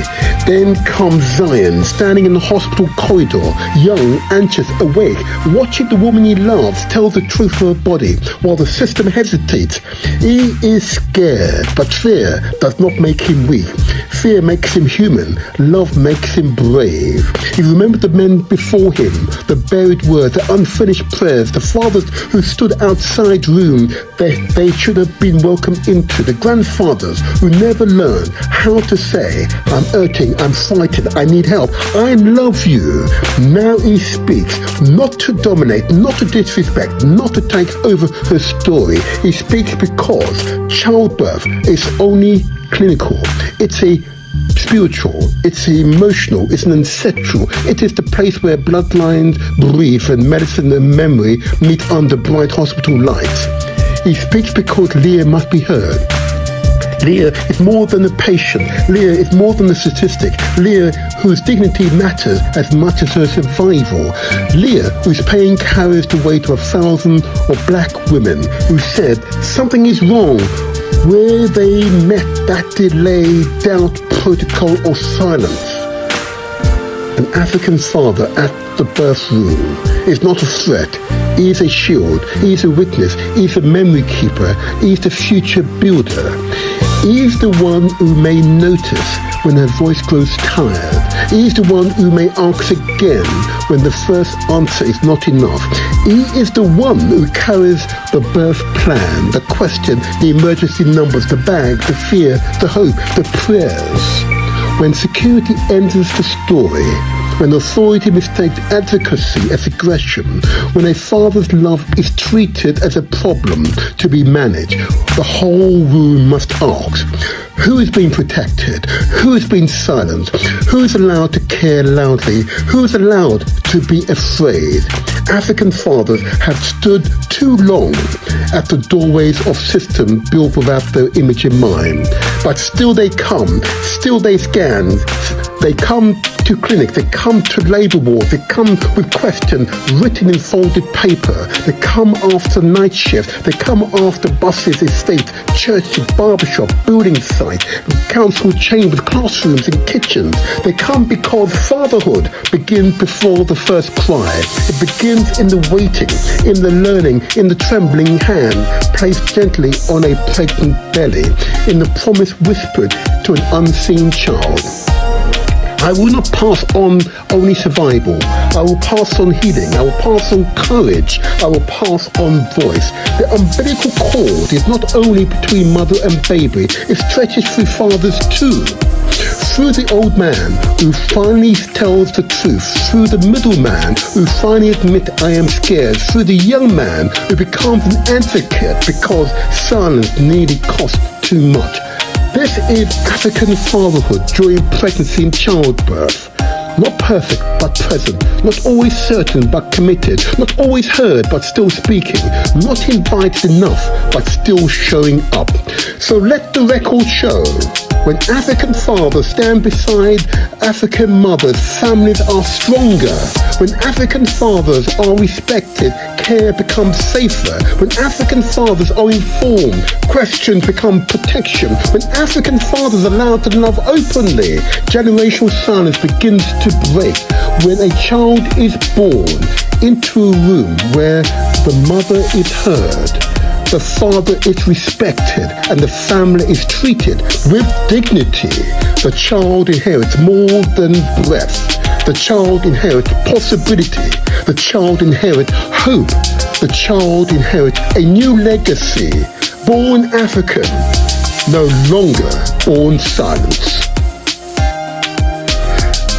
Then comes Zion, standing in the hospital corridor, young, anxious, awake, watching the woman he loves tell the truth of her body while the system hesitates. He is scared, but fear does not make him weak. Fear makes him human. Love makes him brave. He remembered the men before him, the buried words, the unfinished prayers, the fathers who stood outside room that they should have been welcomed into, the grandfathers who never learned how to say, I'm hurting, I'm frightened, I need help, I love you. Now he speaks, not to dominate, not to disrespect, not to take over her story. He speaks because childbirth is only clinical. It's a spiritual, it's emotional, it's an ancestral. It is the place where bloodlines breathe and medicine and memory meet under bright hospital lights. He speaks because Leah must be heard. Leah is more than a patient. Leah is more than a statistic. Leah, whose dignity matters as much as her survival. Leah, whose pain carries the weight of 1,000 of black women who said something is wrong, where they met that delay, doubt, protocol, or silence. An African father at the birth room is not a threat. He is a shield. He is a witness. He is a memory keeper. He is the future builder. He is the one who may notice when her voice grows tired. He is the one who may ask again when the first answer is not enough. He is the one who carries the birth plan, the question, the emergency numbers, the bag, the fear, the hope, the prayers. When security enters the story, when authority mistakes advocacy as aggression, when a father's love is treated as a problem to be managed, the whole room must ask, who is being protected? Who is being silenced? Who is allowed to care loudly? Who is allowed to be afraid? African fathers have stood too long at the doorways of systems built without their image in mind. But still they come, still they scan, they come to clinics, they come to labour wards, they come with questions written in folded paper, they come after night shifts, they come after buses, estates, churches, barbershop, building sites, council chambers, classrooms and kitchens. They come because fatherhood begins before the first cry. It begins in the waiting, in the learning, in the trembling hand placed gently on a pregnant belly, in the promise whispered to an unseen child. I will not pass on only survival. I will pass on healing. I will pass on courage. I will pass on voice. The umbilical cord is not only between mother and baby, it stretches through fathers too. Through the old man who finally tells the truth, through the middleman who finally admits I am scared, through the young man who becomes an advocate because silence nearly costs too much. This is African fatherhood during pregnancy and childbirth. Not perfect, but present. Not always certain, but committed. Not always heard, but still speaking. Not invited enough, but still showing up. So let the record show. When African fathers stand beside African mothers, families are stronger. When African fathers are respected, care becomes safer. When African fathers are informed, questions become protection. When African fathers are allowed to love openly, generational silence begins to break. When a child is born into a room where the mother is heard, the father is respected, and the family is treated with dignity, the child inherits more than breath. The child inherits possibility. The child inherits hope. The child inherits a new legacy. Born African, no longer born silence.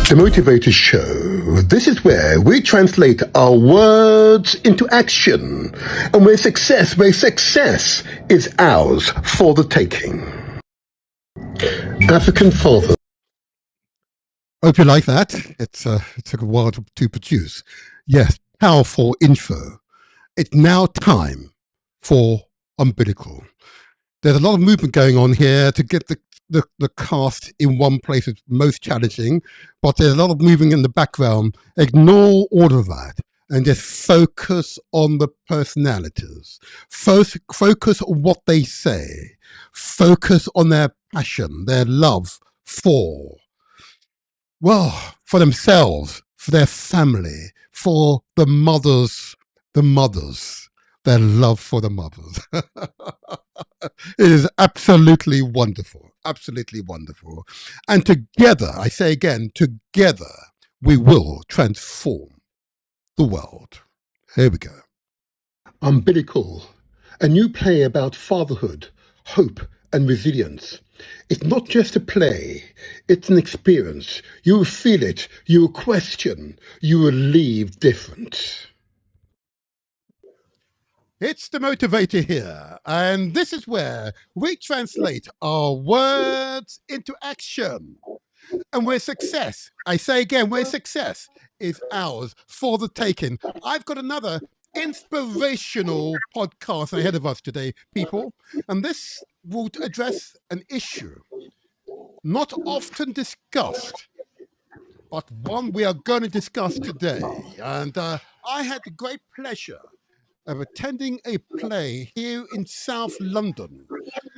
The Demotivatorshow. This is where we translate our words into action, and where success is ours for the taking. African father. Hope you like that. It took a while to produce. Yes, powerful info. It's now time for umbilical. There's a lot of movement going on here to get the cast in one place is most challenging, but there's a lot of moving in the background. Ignore all of that and just focus on the personalities. Focus on what they say. Focus on their passion, their love for themselves, for their family, for the mothers, their love for the mothers. It is absolutely wonderful, absolutely wonderful. And together, I say again, together, we will transform the world. Here we go. Umbilical, a new play about fatherhood, hope, and resilience. It's not just a play, it's an experience. You will feel it, you will question, you will leave different. It's the motivator here, and this is where we translate our words into action. And where success, I say again, where success is ours for the taking. I've got another inspirational podcast ahead of us today, people, and this will address an issue not often discussed, but one we are going to discuss today. And I had the great pleasure of attending a play here in South London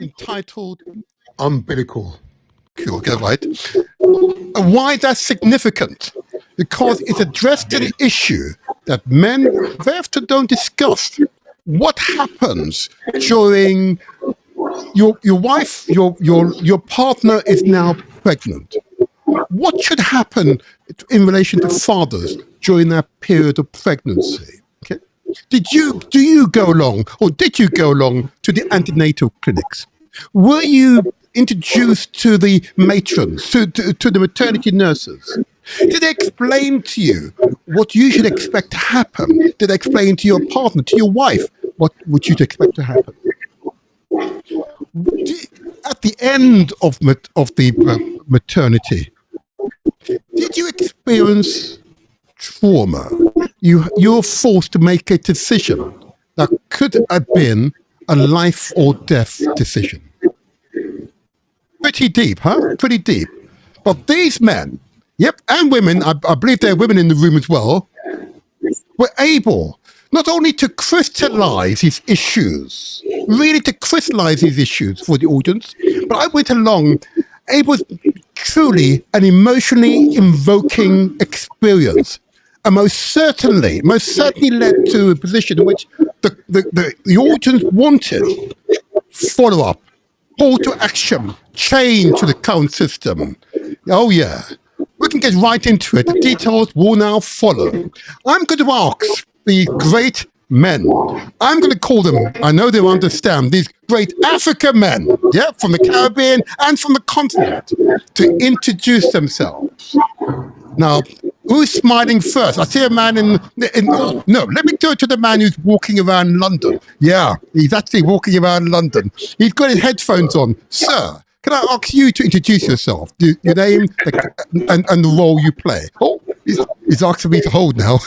entitled Umbilical. Cool, get it right. And why that's significant? Because it's addressed an issue that men very often don't discuss. What happens during your wife, your partner is now pregnant? What should happen in relation to fathers during that period of pregnancy? Okay. Did you go along to the antenatal clinics? Were you introduced to the matrons, to the maternity nurses? Did they explain to you what you should expect to happen? Did they explain to your partner, to your wife, what you'd expect to happen? At the end of the maternity, did you experience trauma? You're forced to make a decision that could have been a life or death decision. Pretty deep, huh? Pretty deep. But these men, yep, and women, I believe there are women in the room as well, were able not only to crystallize his issues, really to crystallize his issues for the audience, but I went along, it was truly an emotionally invoking experience. And most certainly led to a position in which the audience wanted follow-up, call to action, change to the current system. Oh yeah, we can get right into it. The details will now follow. I'm going to ask the great men. I'm going to call them, I know they'll understand, these great African men, yeah, from the Caribbean and from the continent, to introduce themselves. Now, who's smiling first? I see a man oh, no, let me go to the man who's walking around London. Yeah, he's actually walking around London. He's got his headphones on. Sir, can I ask you to introduce yourself? Your name and the role you play. Oh, he's asking me to hold now.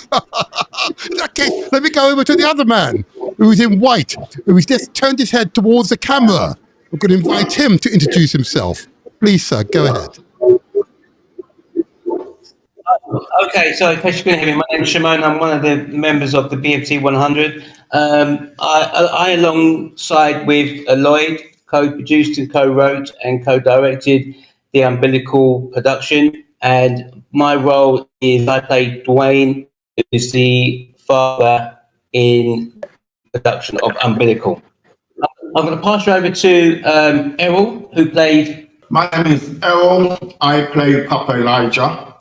Okay, let me go over to the other man who's in white, who's just turned his head towards the camera. I'm going to invite him to introduce himself. Please, sir, go ahead. Okay, so in case you couldn't hear me, my name is Shimon. I'm one of the members of the BFT 100. I alongside with Lloyd, co-produced and co-wrote and co-directed the Umbilical production. And my role is I play Dwayne, who is the father in production of Umbilical. I'm going to pass you over to Errol, who played... My name is Errol. I play Papa Elijah.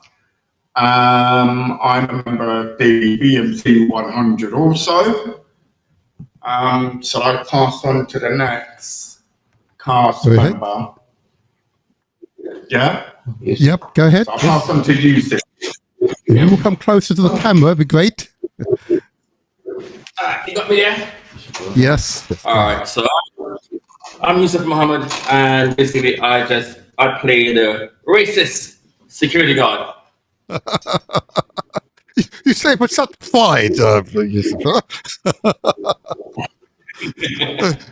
I'm a member of the BMC 100 also. So I pass on to the next cast member. Yeah? Yep, go ahead. So I'll pass on to you, Sid. If you will come closer to the camera, it'd be great. You got me there? Yes. All right, so I'm Yusuf Muhammad, and basically I play the racist security guard. You say with such pride, Yusuf.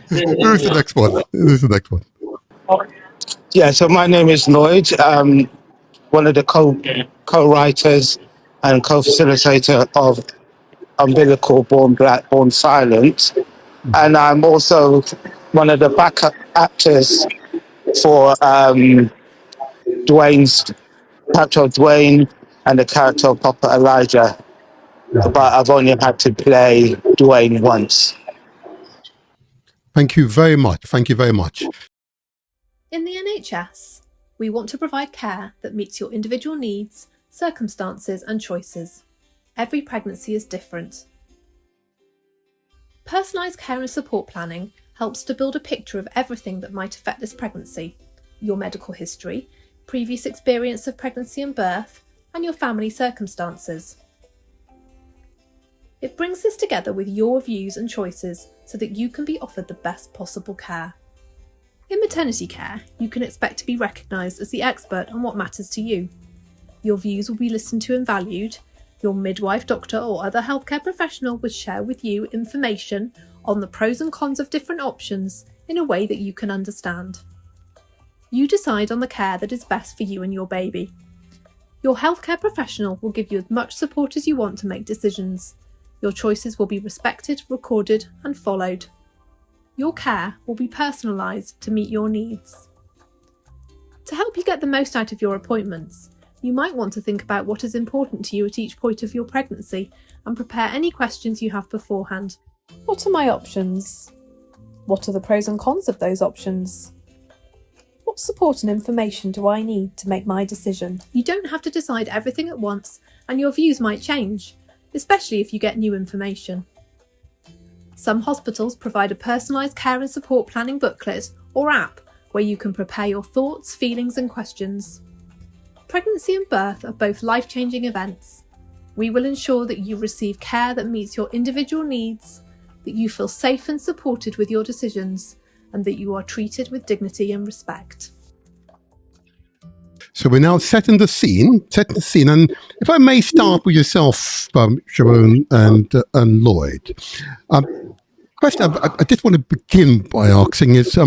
Who's the next one? Who's the next one? Yeah, so my name is Lloyd. One of the co-writers and co-facilitator of Umbilical, Born Black, Born Silent. And I'm also one of the backup actors for Dwayne's character of Dwayne and the character of Papa Elijah. But I've only had to play Dwayne once. Thank you very much. Thank you very much. In the NHS, we want to provide care that meets your individual needs, circumstances and choices. Every pregnancy is different. Personalised care and support planning helps to build a picture of everything that might affect this pregnancy: your medical history, previous experience of pregnancy and birth, and your family circumstances. It brings this together with your views and choices so that you can be offered the best possible care. In maternity care, you can expect to be recognised as the expert on what matters to you. Your views will be listened to and valued. Your midwife, doctor or other healthcare professional will share with you information on the pros and cons of different options in a way that you can understand. You decide on the care that is best for you and your baby. Your healthcare professional will give you as much support as you want to make decisions. Your choices will be respected, recorded and followed. Your care will be personalised to meet your needs. To help you get the most out of your appointments, you might want to think about what is important to you at each point of your pregnancy and prepare any questions you have beforehand. What are my options? What are the pros and cons of those options? What support and information do I need to make my decision? You don't have to decide everything at once, and your views might change, especially if you get new information. Some hospitals provide a personalised care and support planning booklet or app where you can prepare your thoughts, feelings and questions. Pregnancy and birth are both life-changing events. We will ensure that you receive care that meets your individual needs, that you feel safe and supported with your decisions, and that you are treated with dignity and respect. So we're now setting the scene. And if I may start with yourself, Sharon and Lloyd. Question I just want to begin by asking is,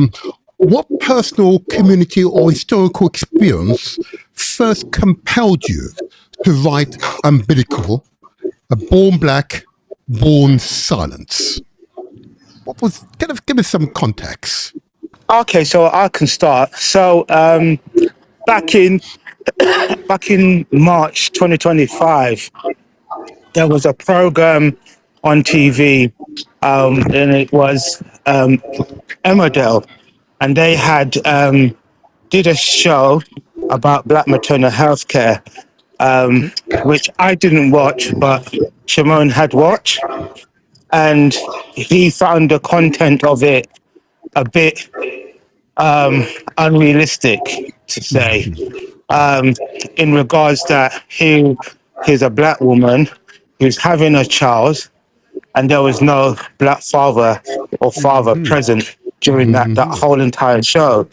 what personal, community or historical experience first compelled you to write Umbilical, a born black, born silence? What was, give us some context. Okay, so I can start. So back in March 2025, there was a program on TV, and it was Emmerdale, and they had did a show about black maternal health care, which I didn't watch, but Shimon had watched, and he found the content of it a bit unrealistic, to say, in regards that he's a black woman who's having a child, and there was no black father or father present during that whole entire show.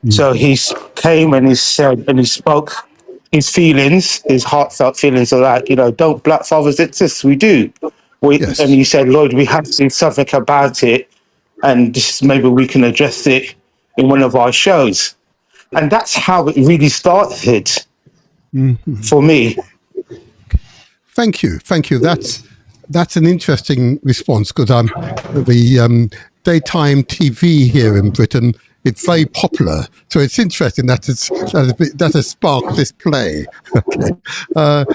So he came and he said, and he spoke his feelings, his heartfelt feelings are like, don't black fathers exist? We do. Yes. And he said, Lloyd, we have to do something about it, and maybe we can address it in one of our shows. And that's how it really started for me. Thank you. That's an interesting response, because the daytime TV here in Britain, it's very popular. So it's interesting that that has sparked this play. Okay.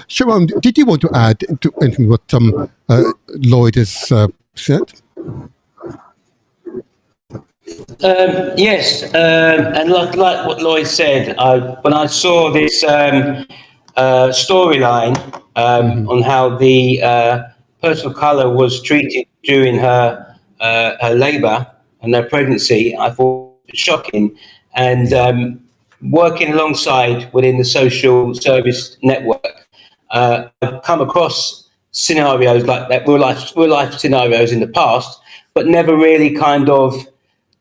Sharon, did you want to add to anything what Lloyd has said? Yes, and like what Lloyd said, when I saw this storyline on how the person of colour was treated during her labour and her pregnancy, I thought it was shocking. And working alongside within the social service network, I've come across scenarios like that, real life scenarios in the past, but never really kind of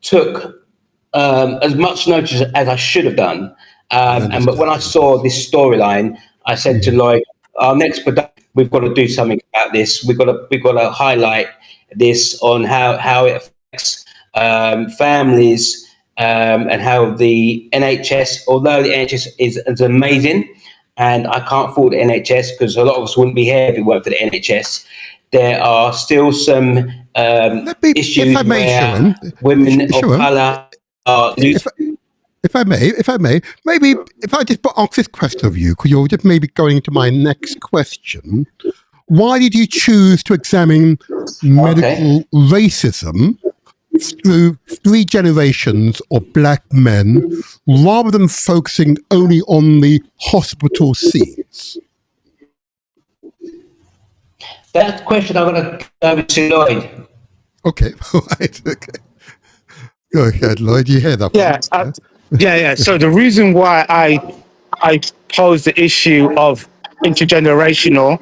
took as much notice as I should have done. But when I saw this storyline, I said to Lloyd, our next production, we've got to do something about this. We've got to highlight this on how it affects families, and how the NHS, although the NHS is amazing, and I can't fault the NHS because a lot of us wouldn't be here if it weren't for the NHS, there are still some issues where women of colour are losing. If I may, maybe if I just ask this question of you, because you're just maybe going into my next question. Why did you choose to examine medical racism through 3 generations of black men, rather than focusing only on the hospital scenes? That question I'm going to go over to Lloyd. Okay, all right, okay. Go ahead, Lloyd, you hear that? Yeah. So the reason why I posed the issue of intergenerational,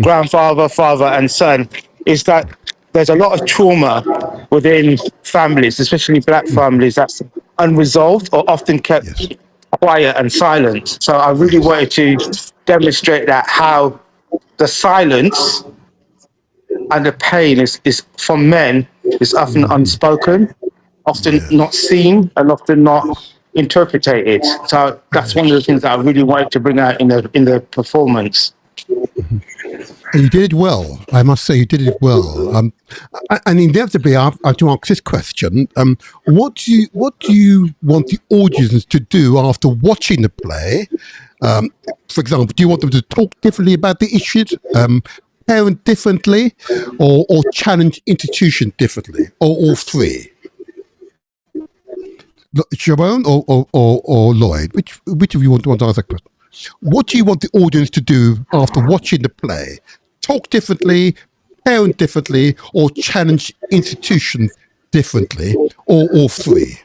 grandfather, father, and son, is that there's a lot of trauma within families, especially black families, that's unresolved or often kept quiet and silent. So I really wanted to demonstrate that how the silence and the pain is from men is often unspoken, often not seen, and often not interpreted. So that's one of the things that I really wanted to bring out in the performance. And you did it well. I must say, you did it well. And inevitably, I have to ask this question: what do you want the audience to do after watching the play? For example, do you want them to talk differently about the issues, parent differently, or challenge institution differently, or all 3? Sharon or Lloyd, which of you want to answer that question? What do you want the audience to do after watching the play? Talk differently, parent differently, or challenge institutions differently, or all 3?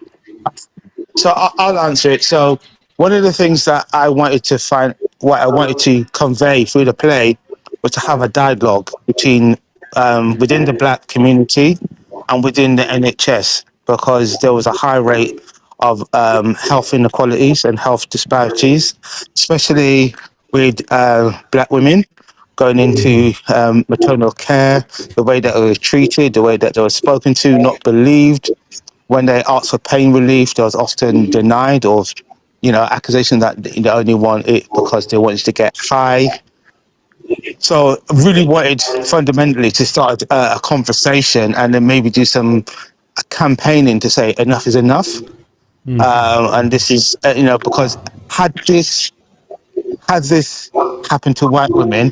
So I'll answer it. So one of the things that I wanted to convey through the play was to have a dialogue between within the Black community and within the NHS, because there was a high rate of health inequalities and health disparities, especially with Black women going into maternal care, the way that they were treated, the way that they were spoken to, not believed. When they asked for pain relief, there was often denied, or accusation that they only want it because they wanted to get high. So I really wanted fundamentally to start a conversation and then maybe do some campaigning to say enough is enough. And this is, because had this happened to white women,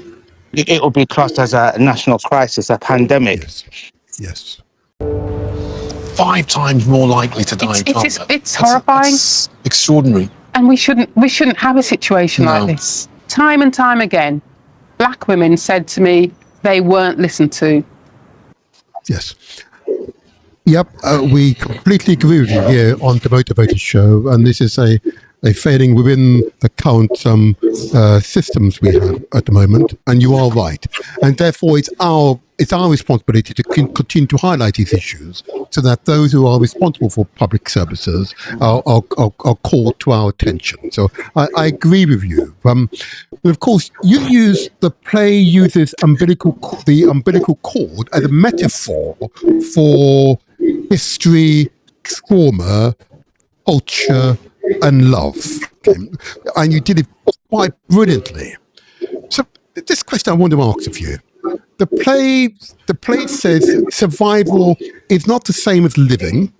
it will be classed as a national crisis, a pandemic. Yes. 5 times more likely to die in childbirth. It's horrifying. That's extraordinary. And we shouldn't have a situation like this. Time and time again, Black women said to me they weren't listened to. Yes. Yep, we completely agree with you here on the Demotivatorshow, and this is a failing within the current systems we have at the moment, and you are right. And therefore, it's our responsibility to continue to highlight these issues so that those who are responsible for public services are called to our attention. So I agree with you. But of course, the play uses the umbilical cord as a metaphor for history, trauma, culture, and love. Okay. And you did it quite brilliantly. So this question I want to ask of you. The play says survival is not the same as living.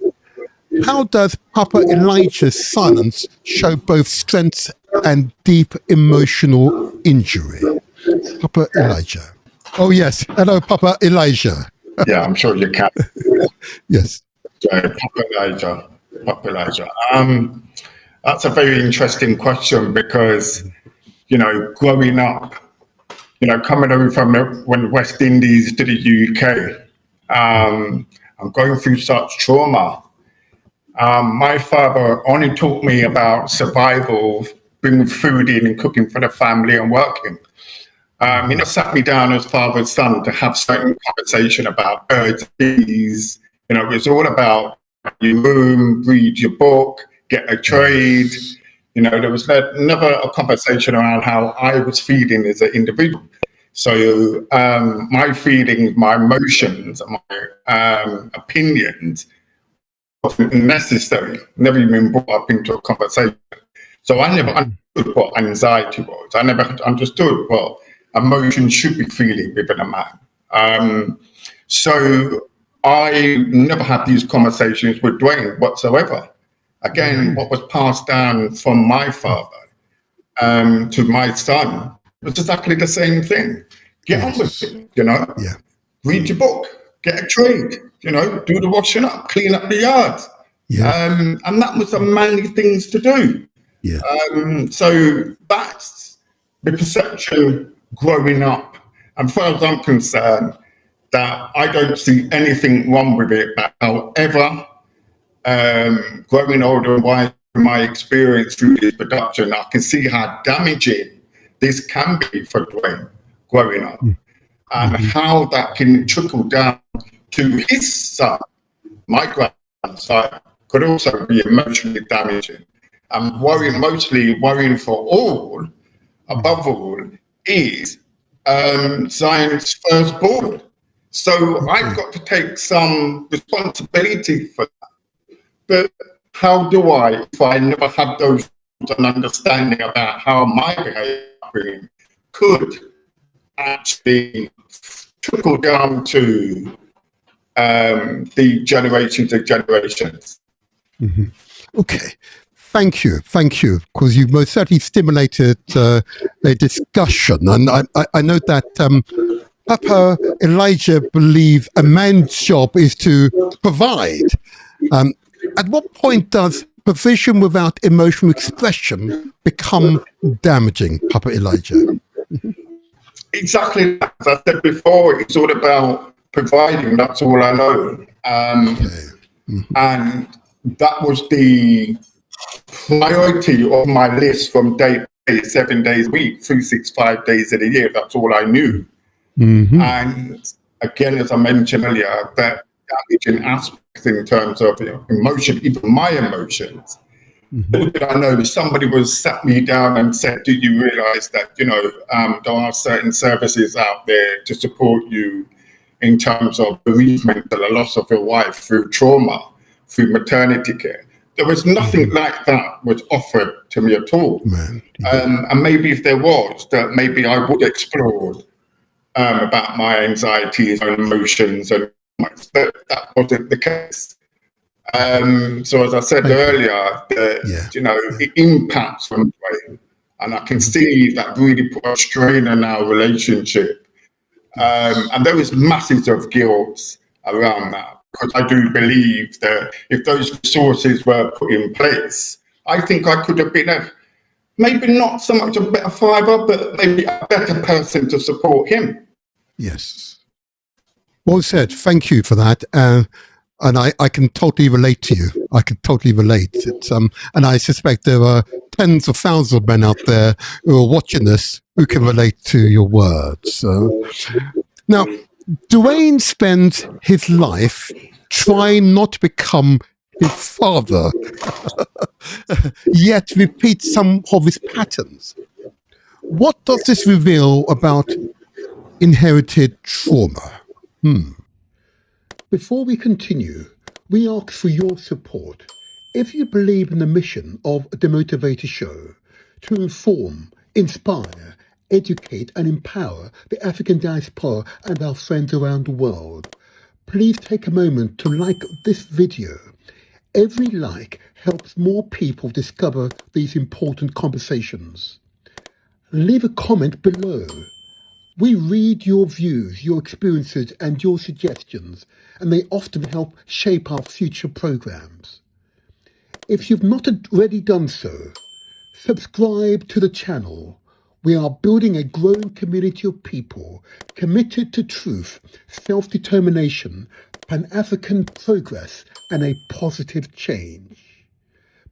How does Papa Elijah's silence show both strength and deep emotional injury? Papa Elijah. Oh yes. Hello, Papa Elijah. Yeah, I'm sure you can. Yes. Papa Elijah. That's a very interesting question because, growing up, coming over from when West Indies to the UK, I'm going through such trauma. My father only taught me about survival, bringing food in and cooking for the family and working. He sat me down as father's son to have certain conversation about birds, bees. It was all about your room, read your book, get a trade. There was never a conversation around how I was feeling as an individual. So my feelings, my emotions, my opinions wasn't necessary, never even brought up into a conversation. So I never understood what anxiety was. I never understood what emotion should be feeling within a man. So I never had these conversations with Dwayne whatsoever. Again, what was passed down from my father to my son was exactly the same thing. Get on with it, Yeah. Read your book, get a trade, do the washing up, clean up the yard. Yeah. And that was the manly things to do. Yeah. So that's the perception growing up. And as far as I'm concerned, that I don't see anything wrong with it. But however, growing older and wiser, my experience through this production, I can see how damaging this can be for Dwayne growing up, and how that can trickle down to his son. My grandson could also be emotionally damaging. And worrying for all, above all, is Zion's firstborn. So I've got to take some responsibility for that. But how do I, if I never had those an understanding about how my behavior could actually trickle down to the generations of generations? Okay. Thank you, because you've most certainly stimulated a discussion. And I know that Papa Elijah believes a man's job is to provide. At what point does provision without emotional expression become damaging, Papa Elijah? Exactly. As I said before, it's all about providing. That's all I know. And that was the priority of my list from day to day, 7 days a week, 365 days of the year. That's all I knew. And again, as I mentioned earlier, that damaging aspects in terms of emotion, even my emotions. Little did I know, if somebody was sat me down and said, "Do you realise that there are certain services out there to support you in terms of bereavement and the loss of your wife through trauma, through maternity care?" There was nothing like that was offered to me at all. And maybe if there was, that maybe I would explore about my anxieties and emotions, and that wasn't the case. So as I said earlier, it impacts on the way, and I can see that really put a strain on our relationship. And there is masses of guilt around that, because I do believe that if those resources were put in place, I think I could have been maybe not so much a better father, but maybe a better person to support him. Yes. Well said. Thank you for that. And I can totally relate to you. I can totally relate. It's, and I suspect there are tens of thousands of men out there who are watching this who can relate to your words. Now, Dwayne spends his life trying not to become his father, yet repeats some of his patterns. What does this reveal about inherited trauma? Before we continue, we ask for your support. If you believe in the mission of the Motivator Show to inform, inspire, educate and empower the African diaspora and our friends around the world, please take a moment to like this video. Every like helps more people discover these important conversations. Leave a comment below. We read your views, your experiences and your suggestions, and they often help shape our future programs. If you've not already done so, subscribe to the channel. We are building a growing community of people committed to truth, self-determination, Pan-African progress, and a positive change.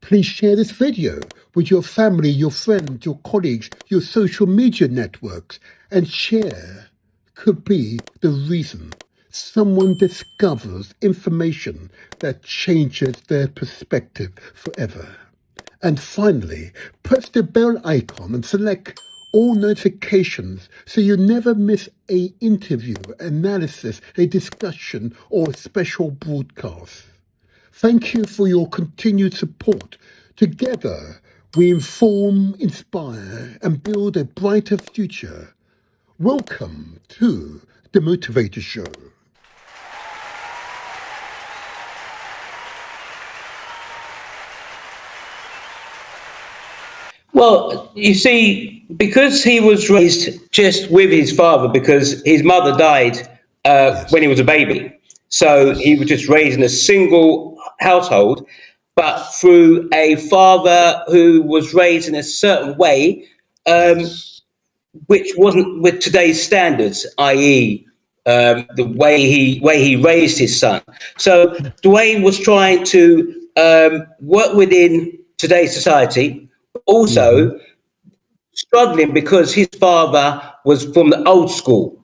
Please share this video with your family, your friends, your colleagues, your social media networks, and share could be the reason someone discovers information that changes their perspective forever. And finally, press the bell icon and select all notifications so you never miss an interview, analysis, a discussion, or a special broadcast. Thank you for your continued support. Together, we inform, inspire, and build a brighter future. Welcome to The Motivator Show. Well, you see, because he was raised just with his father, because his mother died when he was a baby. So he was just raised in a single household, but through a father who was raised in a certain way, which wasn't with today's standards, i.e., the way he raised his son. So Dwayne was trying to work within today's society, also struggling because his father was from the old school.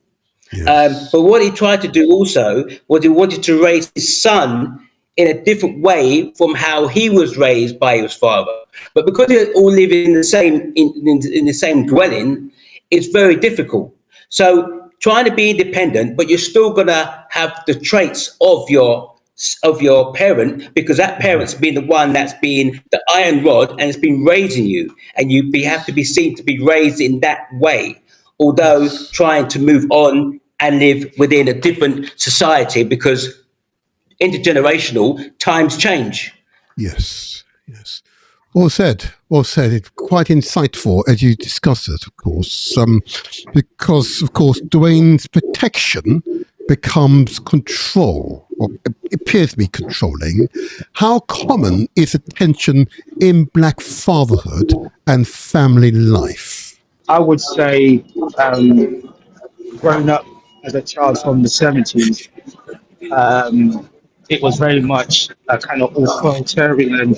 But what he tried to do also was he wanted to raise his son in a different way from how he was raised by his father. But because they all live in the same in the same dwelling, it's very difficult. So trying to be independent, but you're still gonna have the traits of your parent, because that parent's been the one that's been the iron rod and it's been raising you, and you have to be seen to be raised in that way, although trying to move on and live within a different society, because intergenerational times change. Yes. Well said. It's quite insightful as you discuss it, of course, because, of course, Dwayne's protection becomes control, or appears to be controlling. How common is the tension in Black fatherhood and family life? I would say, growing up as a child from the 70s, it was very much a kind of authoritarian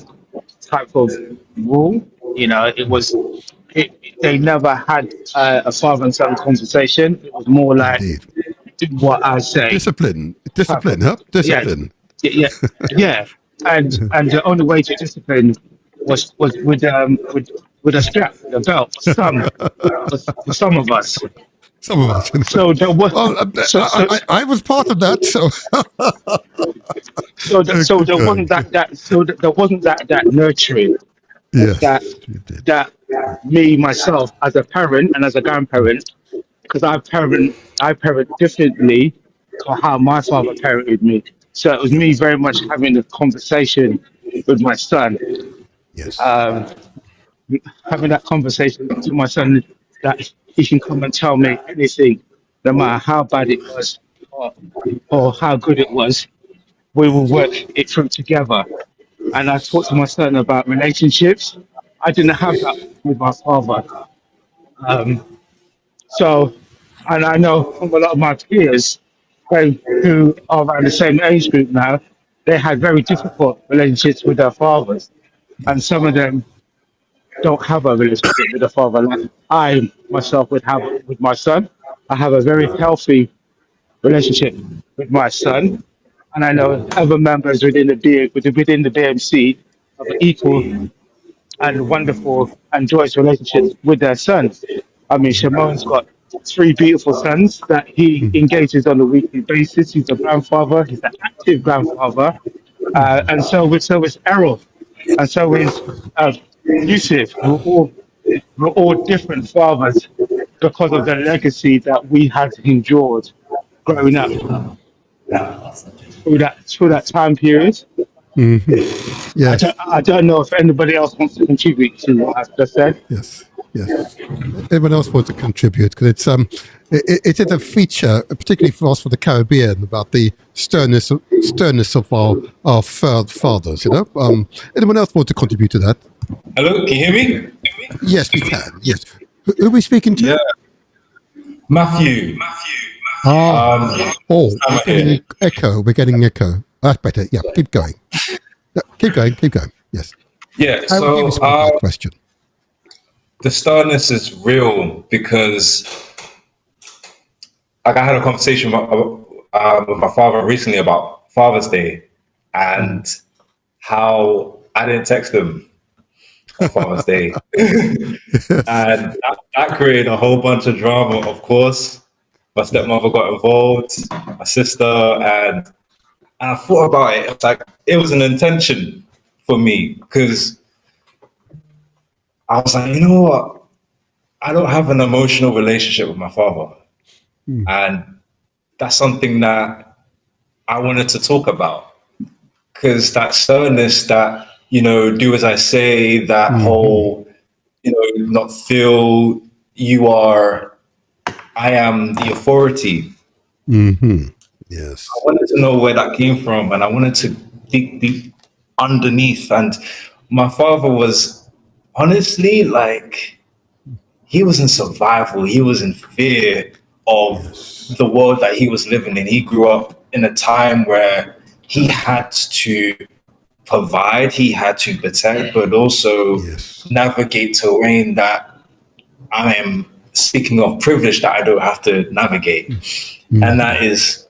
type of rule. You know, they never had a father and son conversation. It was more like, Indeed. do what I say. Discipline, Type of, huh? yeah, Discipline. yeah, yeah. And the only way to discipline was with a strap, with a belt. For some of us. Some of us. So there was Well, I was part of that, so. so there wasn't there wasn't that nurturing Yes, that you did. that me myself as a parent and as a grandparent, because I parent differently to how my father parented me. So it was me very much having a conversation with my son, Yes. having that conversation to my son that he can come and tell me anything, no matter how bad it was or how good it was. We will work it through together. And I talked to my son about relationships. I didn't have that with my father. So, and I know from a lot of my peers who are around the same age group now, they had very difficult relationships with their fathers. And some of them don't have a relationship with a father like I myself would have with my son. I have a very healthy relationship with my son, and I know other members within the BMC have an equal and wonderful and joyous relationships with their sons. I mean, Shamon's got three beautiful sons that he engages on a weekly basis. He's a grandfather. He's an active grandfather, and so is Errol, and so is Yusuf. We're all different fathers because of the legacy that we had endured growing up through that time period. Yes. I don't know if anybody else wants to contribute to what I've just said. Yes. Everyone else wants to contribute because it is a feature, particularly for us for the Caribbean, about the sternness of our fathers. You know, anyone else want to contribute to that? Hello, can you hear me? Yes, we can. Yes. Who are we speaking to? Yeah, Matthew. We're getting echo. We're getting echo. That's better. Yeah, keep going. Keep going. Yes. Yeah. How would you respond to that question? The starness is real because, like, I had a conversation with my father recently about Father's Day and how I didn't text him on Father's Day, and that created a whole bunch of drama. Of course, my stepmother got involved, my sister, and I thought about it. It's like it was an intention for me because I was like, you know what? I don't have an emotional relationship with my father. And that's something that I wanted to talk about. Because that sternness, that, you know, do as I say, that whole, you know, not feel I am the authority. Yes. I wanted to know where that came from, and I wanted to dig deep underneath. And my father was honestly like, he was in survival. He was in fear of the world that he was living in. He grew up in a time where he had to provide, he had to protect, but also navigate terrain that I am speaking of privilege that I don't have to navigate. And that is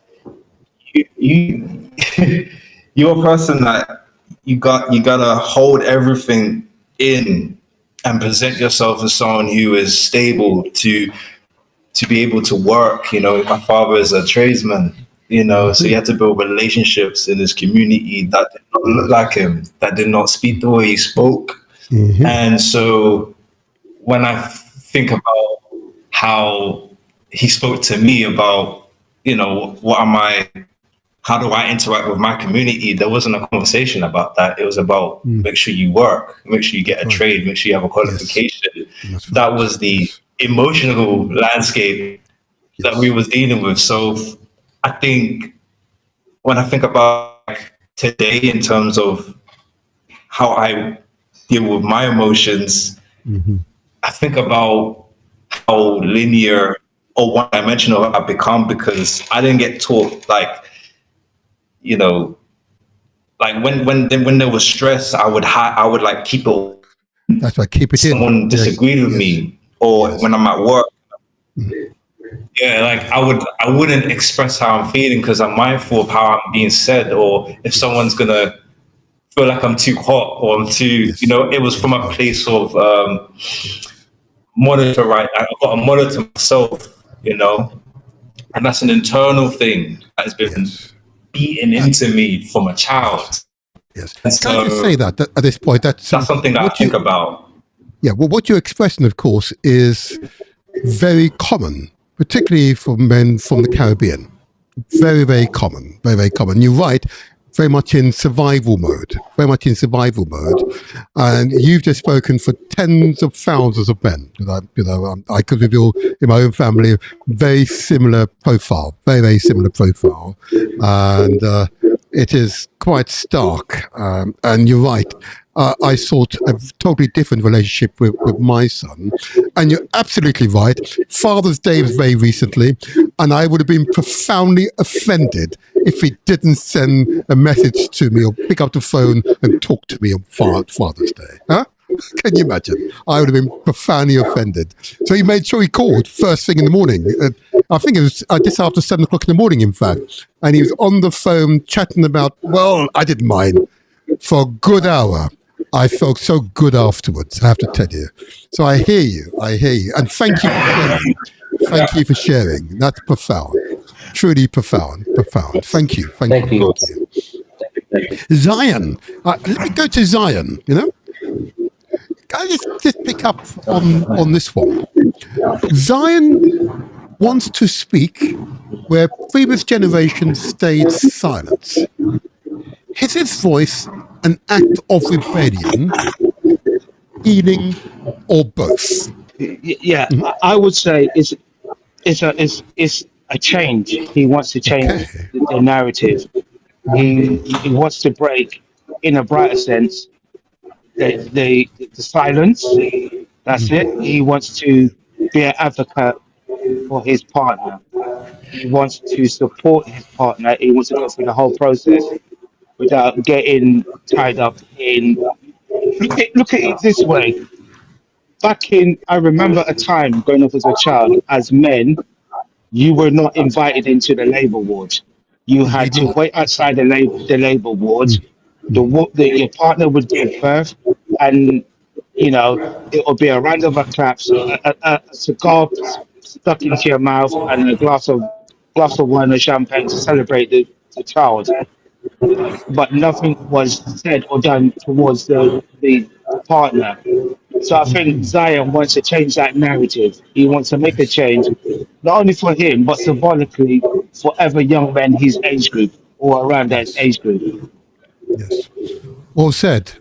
you're a person that you gotta hold everything in and present yourself as someone who is stable to be able to work. You know, my father is a tradesman, you know, so he had to build relationships in his community that did not look like him, that did not speak the way he spoke. And so when I think about how he spoke to me about, you know, how do I interact with my community? There wasn't a conversation about that. It was about make sure you work, make sure you get a trade, make sure you have a qualification. Yes. That was the emotional landscape that we was dealing with. So I think when I think about today in terms of how I deal with my emotions, I think about how linear or one-dimensional I've become because I didn't get taught, like, you know, like when there was stress, I would like keep it. That's right. Keep it in. Someone disagreed with me, or when I'm at work. Yeah, like I wouldn't express how I'm feeling because I'm mindful of how I'm being said, or if someone's gonna feel like I'm too hot or I'm too, it was from a place of monitor, right? I got to monitor myself, and that's an internal thing that has been beaten into me from a child. Yes. So, can I just say that at this point, that's something that I think about. Yeah, well, what you're expressing, of course, is very common, particularly for men from the Caribbean. Very, very common. Very, very common. You're right. Very much in survival mode. And you've just spoken for tens of thousands of men. I could reveal in my own family very similar profile. Very, very similar profile. And it is quite stark. And you're right. I sought a totally different relationship with my son. And you're absolutely right. Father's Day was very recently, and I would have been profoundly offended if he didn't send a message to me or pick up the phone and talk to me on Father's Day. Huh? Can you imagine? I would have been profoundly offended. So he made sure he called first thing in the morning. I think it was just after 7 o'clock in the morning, in fact. And he was on the phone chatting about, well, I didn't mind, for a good hour. I felt so good afterwards, I have to tell you. So I hear you. And thank you for sharing. Thank you for sharing. That's profound. Truly profound. Thank you. Thank you. Zion. Let me go to Zion, Can I just pick up on this one? Zion wants to speak where previous generations stayed silent. Is his voice an act of rebellion, healing, or both? Yeah, I would say it's a change. He wants to change the narrative. He wants to break, in a brighter sense, the silence. That's it. He wants to be an advocate for his partner. He wants to support his partner. He wants to go through the whole process without getting tied up in. Look at it this way. I remember a time growing up as a child. As men, you were not invited into the labour ward. You had to wait outside the labour ward. Your partner would give birth, and it would be a round of applause, a cigar stuck into your mouth, and a glass of wine or champagne to celebrate the child. But nothing was said or done towards the partner. So I think Zion wants to change that narrative. He wants to make a change, not only for him, but symbolically for every young man his age group or around that age group. Yes. Well said.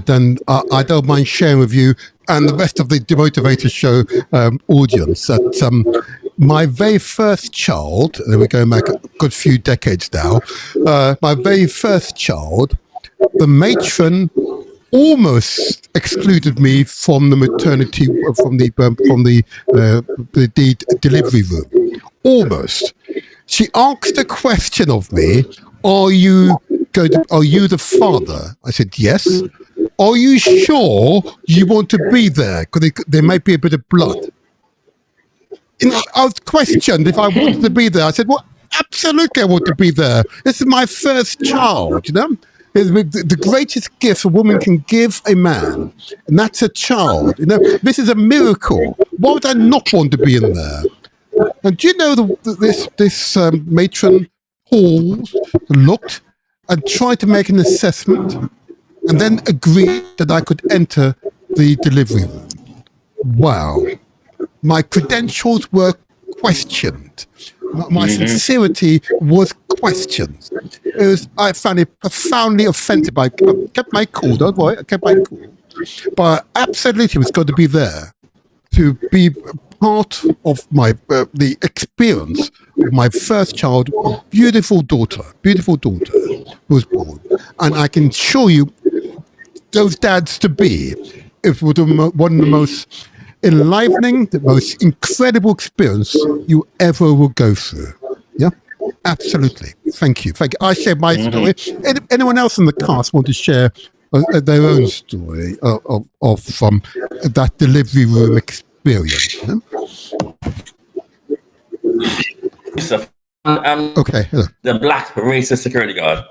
And I don't mind sharing with you and the rest of the Demotivatorshow audience that my very first child, and we're going back a good few decades now, my very first child, the matron almost excluded me from the maternity, from the delivery room. Almost. She asked a question of me, are you the father? I said, yes. Are you sure you want to be there? Because there might be a bit of blood. I was questioned if I wanted to be there. I said, well, absolutely I want to be there. This is my first child, The greatest gift a woman can give a man, and that's a child. This is a miracle. Why would I not want to be in there? And do you know this matron paused, looked, and tried to make an assessment, and then agreed that I could enter the delivery room. Wow. My credentials were questioned. My sincerity was questioned. I found it profoundly offensive. I kept my cool, don't worry, I kept my cool. But I absolutely was going to be there to be part of my the experience of my first child, beautiful daughter was born. And I can assure you, those dads to be, it was one of the most enlivening, the most incredible experience you ever will go through. Yeah. Absolutely. Thank you. I shared my story. Anyone else in the cast want to share their own story of that delivery room experience? You know? Okay. Hello. The black racist security guard.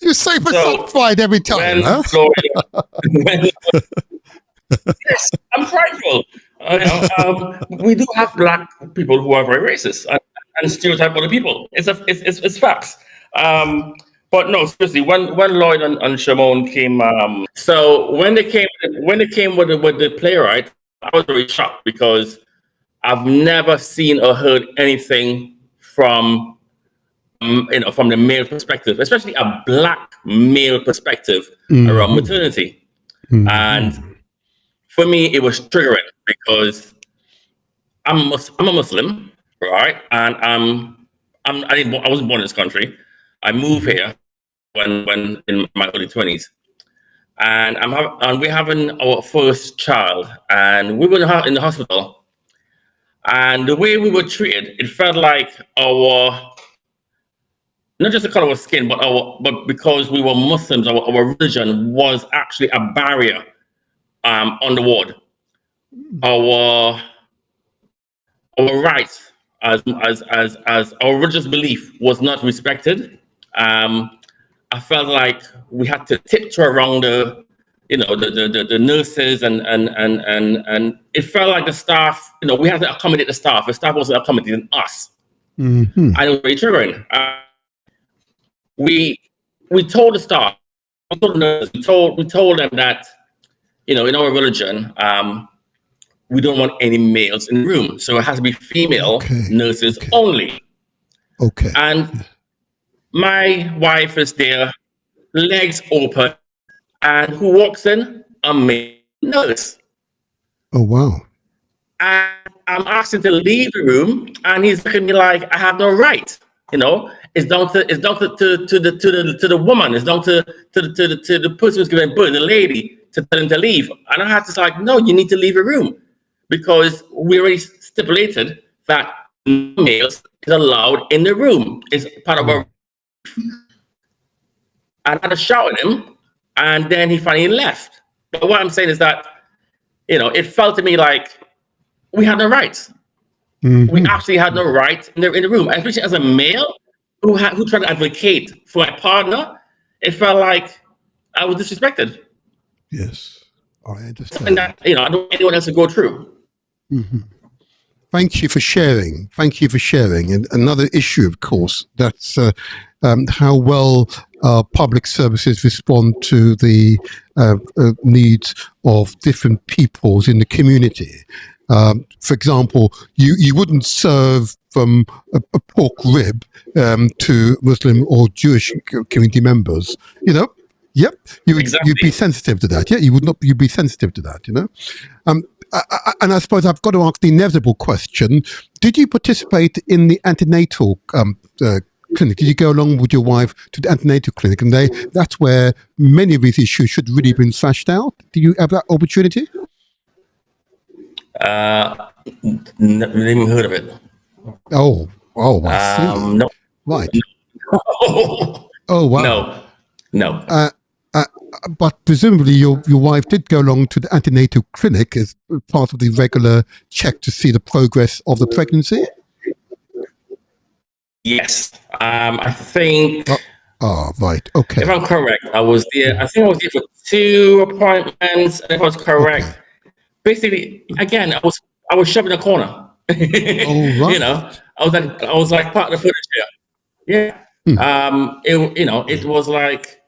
You say personified every time, huh? Yes, I'm prideful. We do have black people who are very racist and stereotype other people. It's facts. But no, seriously, when Lloyd and Shimon came, so when they came with the playwright, I was very shocked because I've never seen or heard anything from from the male perspective, especially a black male perspective around maternity. And for me, it was triggering because I'm a Muslim, right? And I wasn't born in this country. I moved here when in my early 20s, and we're having our first child, and we were in the hospital, and the way we were treated, it felt like not just the color of skin, but because we were Muslims, our religion was actually a barrier on the ward. Our rights as our religious belief was not respected. I felt like we had to tiptoe around the nurses and it felt like the staff, we had to accommodate the staff. The staff wasn't accommodating us. And it was very triggering. We told the staff, we told the nurses, we told them that, in our religion, we don't want any males in the room. So it has to be female nurses only. Okay. And my wife is there, legs open, and who walks in? A male nurse. Oh, wow. And I'm asking to leave the room, and he's looking at me like I have no right. It's down to the woman. It's down to the person who's giving birth, the lady, to tell him to leave. And I had to say, like, no, you need to leave the room because we already stipulated that males is allowed in the room. It's part of our. And I had to shout at him, and then he finally left. But what I'm saying is that, it felt to me like we had no rights. We actually had no right in the room, especially as a male who tried to advocate for my partner. It felt like I was disrespected. Yes, I understand. And that, I don't want anyone else to go through. Thank you for sharing. And another issue, of course, that's how well public services respond to the needs of different peoples in the community. For example, you wouldn't serve from a pork rib to Muslim or Jewish community members, Yep, you'd be sensitive to that. Yeah, you'd be sensitive to that, and I suppose I've got to ask the inevitable question: did you participate in the antenatal clinic? Did you go along with your wife to the antenatal clinic? And that's where many of these issues should really have been thrashed out. Did you have that opportunity? Never even heard of it. Oh, I see. No. Right. No. Oh, wow. No. But presumably your wife did go along to the antenatal clinic as part of the regular check to see the progress of the pregnancy? Yes. I think... right. Okay. If I'm correct, I was there. I think I was there for 2 appointments. If I was correct. Okay. Basically, again, I was shoved in a corner. Oh, right. I was like part of the footage here. Yeah. It was like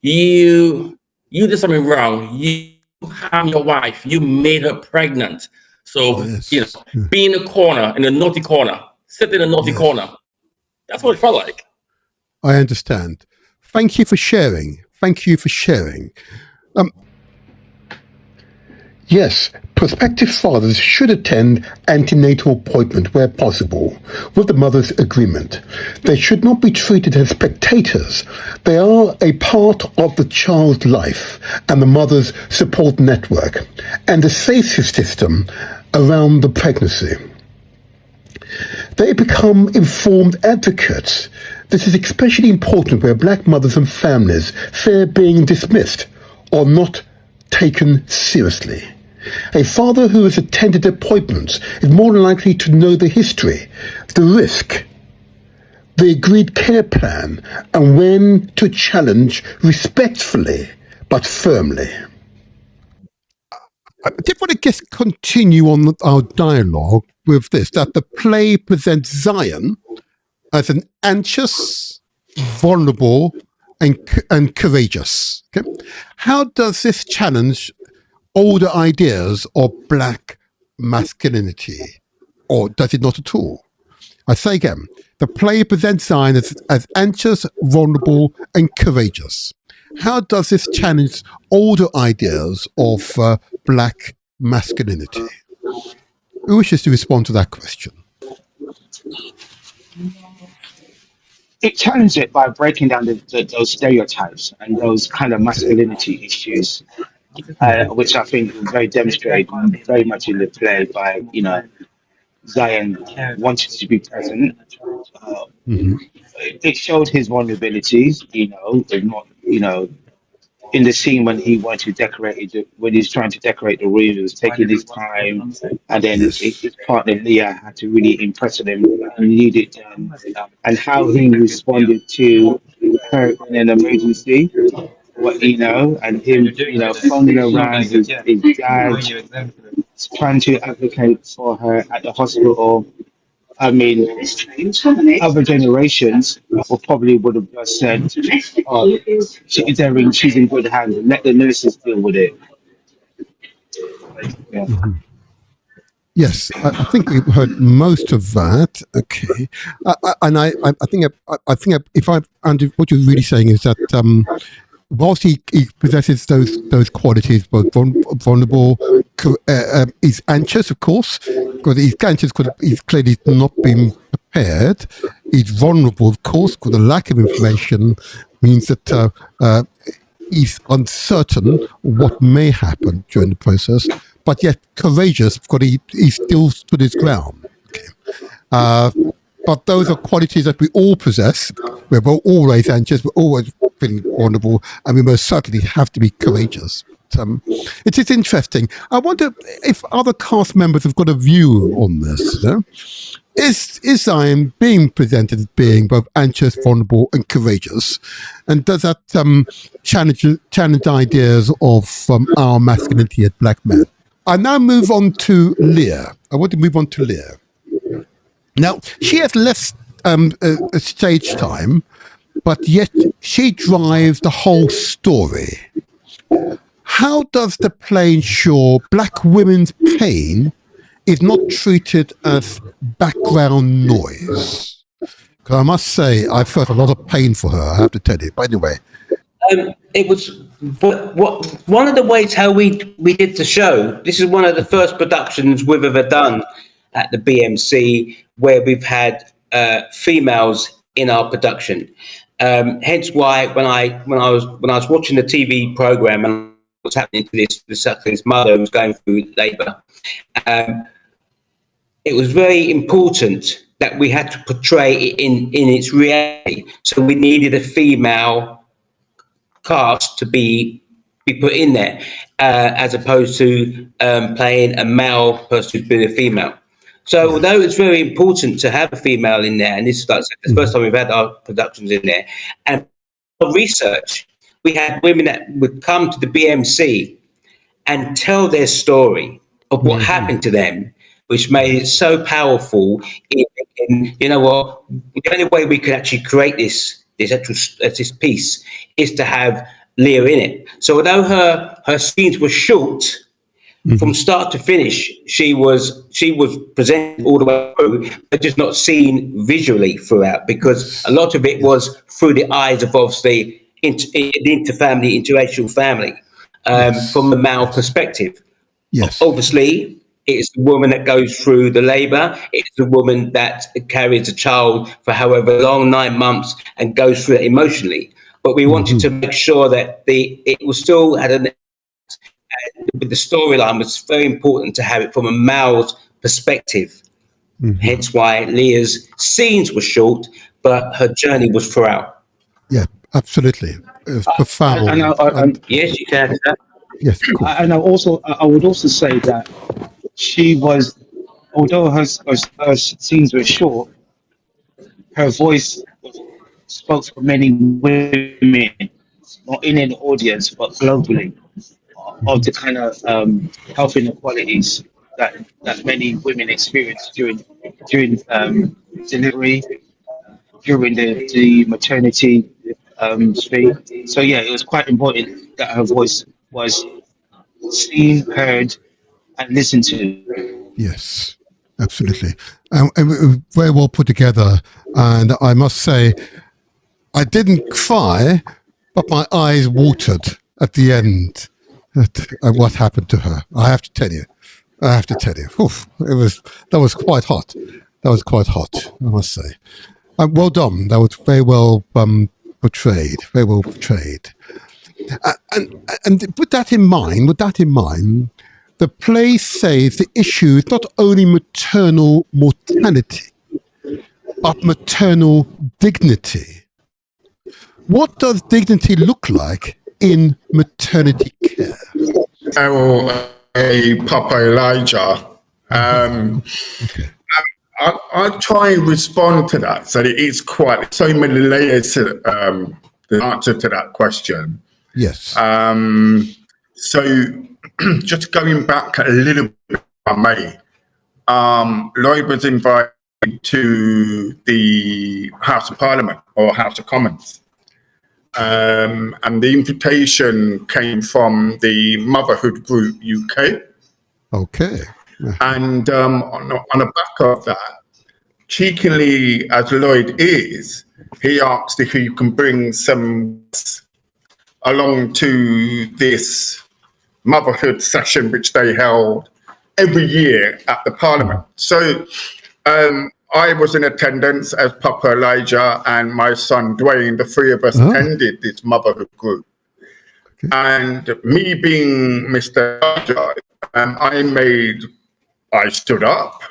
you did something wrong. You harmed your wife. You made her pregnant. So be in the corner, in the naughty corner, sit in the naughty corner. That's what it felt like. I understand. Thank you for sharing. Yes, prospective fathers should attend antenatal appointment where possible, with the mother's agreement. They should not be treated as spectators. They are a part of the child's life and the mother's support network and the safety system around the pregnancy. They become informed advocates. This is especially important where black mothers and families fear being dismissed or not taken seriously. A father who has attended appointments is more likely to know the history, the risk, the agreed care plan, and when to challenge respectfully but firmly. I did want to just continue on our dialogue with this, that the play presents Zion as an anxious, vulnerable, and courageous. Okay? How does this challenge older ideas of black masculinity, or does it not at all? I say again, the play presents Zion as anxious, vulnerable, and courageous. How does this challenge older ideas of black masculinity? Who wishes to respond to that question? It challenged it by breaking down those stereotypes and those kind of masculinity issues, which I think was very demonstrated very much in the play by, Zion wanted to be present. It showed his vulnerabilities, in the scene when he wanted to decorate when he's trying to decorate the room, he was taking his time, and then his partner Leah had to really impress on him and need it done, and how he responded to her in an emergency, and him, phoning around his dad, trying to advocate for her at the hospital. I mean, other generations would have just said, "Oh, she's in good hands. Let the nurses deal with it." Yeah. Yes, I think we've heard most of that. Okay, and I think if I understand what you're really saying is that whilst he possesses those qualities, both vulnerable, he's anxious, of course, because he's anxious because he's clearly not been prepared. He's vulnerable, of course, because the lack of information means that he's uncertain what may happen during the process, but yet courageous because he still stood his ground. Okay. But those are qualities that we all possess. We're always anxious, we're always feeling vulnerable, and we most certainly have to be courageous. It is interesting. I wonder if other cast members have got a view on this. Is Zion being presented as being both anxious, vulnerable, and courageous? And does that challenge ideas of our masculinity as black men? I now move on to Leah. I want to move on to Leah. Now, she has less stage time, but yet she drives the whole story. How does the play ensure black women's pain is not treated as background noise? Because I must say, I felt a lot of pain for her, I have to tell you. But anyway. It was one of the ways how we did the show. This is one of the first productions we've ever done at the BMC where we've had females in our production. Hence why when I was watching the TV program and what's happening to this mother who was going through labour, it was very important that we had to portray it in its reality. So we needed a female cast to be put in there, as opposed to playing a male person who's been a female. So although it's very important to have a female in there, and this is like the first time we've had our productions in there, and for research, we had women that would come to the BMC and tell their story of what happened to them, which made it so powerful. You know what? The only way we could actually create this piece is to have Leah in it. So although her scenes were short, from start to finish, she was presented all the way through, but just not seen visually throughout, because a lot of it was through the eyes of obviously the interfamily, interracial family, from the male perspective. Yes. Obviously, it's the woman that goes through the labour. It's the woman that carries a child for however long, 9 months, and goes through it emotionally. But we wanted to make sure that it was still had an. With the storyline, was very important to have it from a male's perspective, Hence why Leah's scenes were short, but her journey was throughout. Yeah, absolutely. It was profound. Yes, you can. Yes, of course. And I would also say that she was, although her scenes were short, her voice spoke for many women, not in an audience, but globally, of the kind of health inequalities that many women experience during delivery, during the maternity thing. So yeah, it was quite important that her voice was seen, heard, and listened to. Yes, absolutely. And it was very well put together. And I must say, I didn't cry, but my eyes watered at the end at what happened to her. I have to tell you. Oof, that was quite hot. That was quite hot, I must say. Well done. That was very well portrayed. Very well portrayed. And with that in mind, the play says the issue is not only maternal mortality, but maternal dignity. What does dignity look like in maternity care? Oh, Papa Elijah. I'll try and respond to that. So it is quite so many layers to the answer to that question. Yes. So just going back a little bit, if I may, Lloyd was invited to the House of Parliament or House of Commons. And the invitation came from the Motherhood Group UK. Okay. And on the back of that, cheekily as Lloyd is, he asked if he can bring some along to this motherhood session, which they held every year at the Parliament. So I was in attendance as Papa Elijah and my son Dwayne. The three of us attended this motherhood group. Okay. And me being Mr. Elijah, I stood up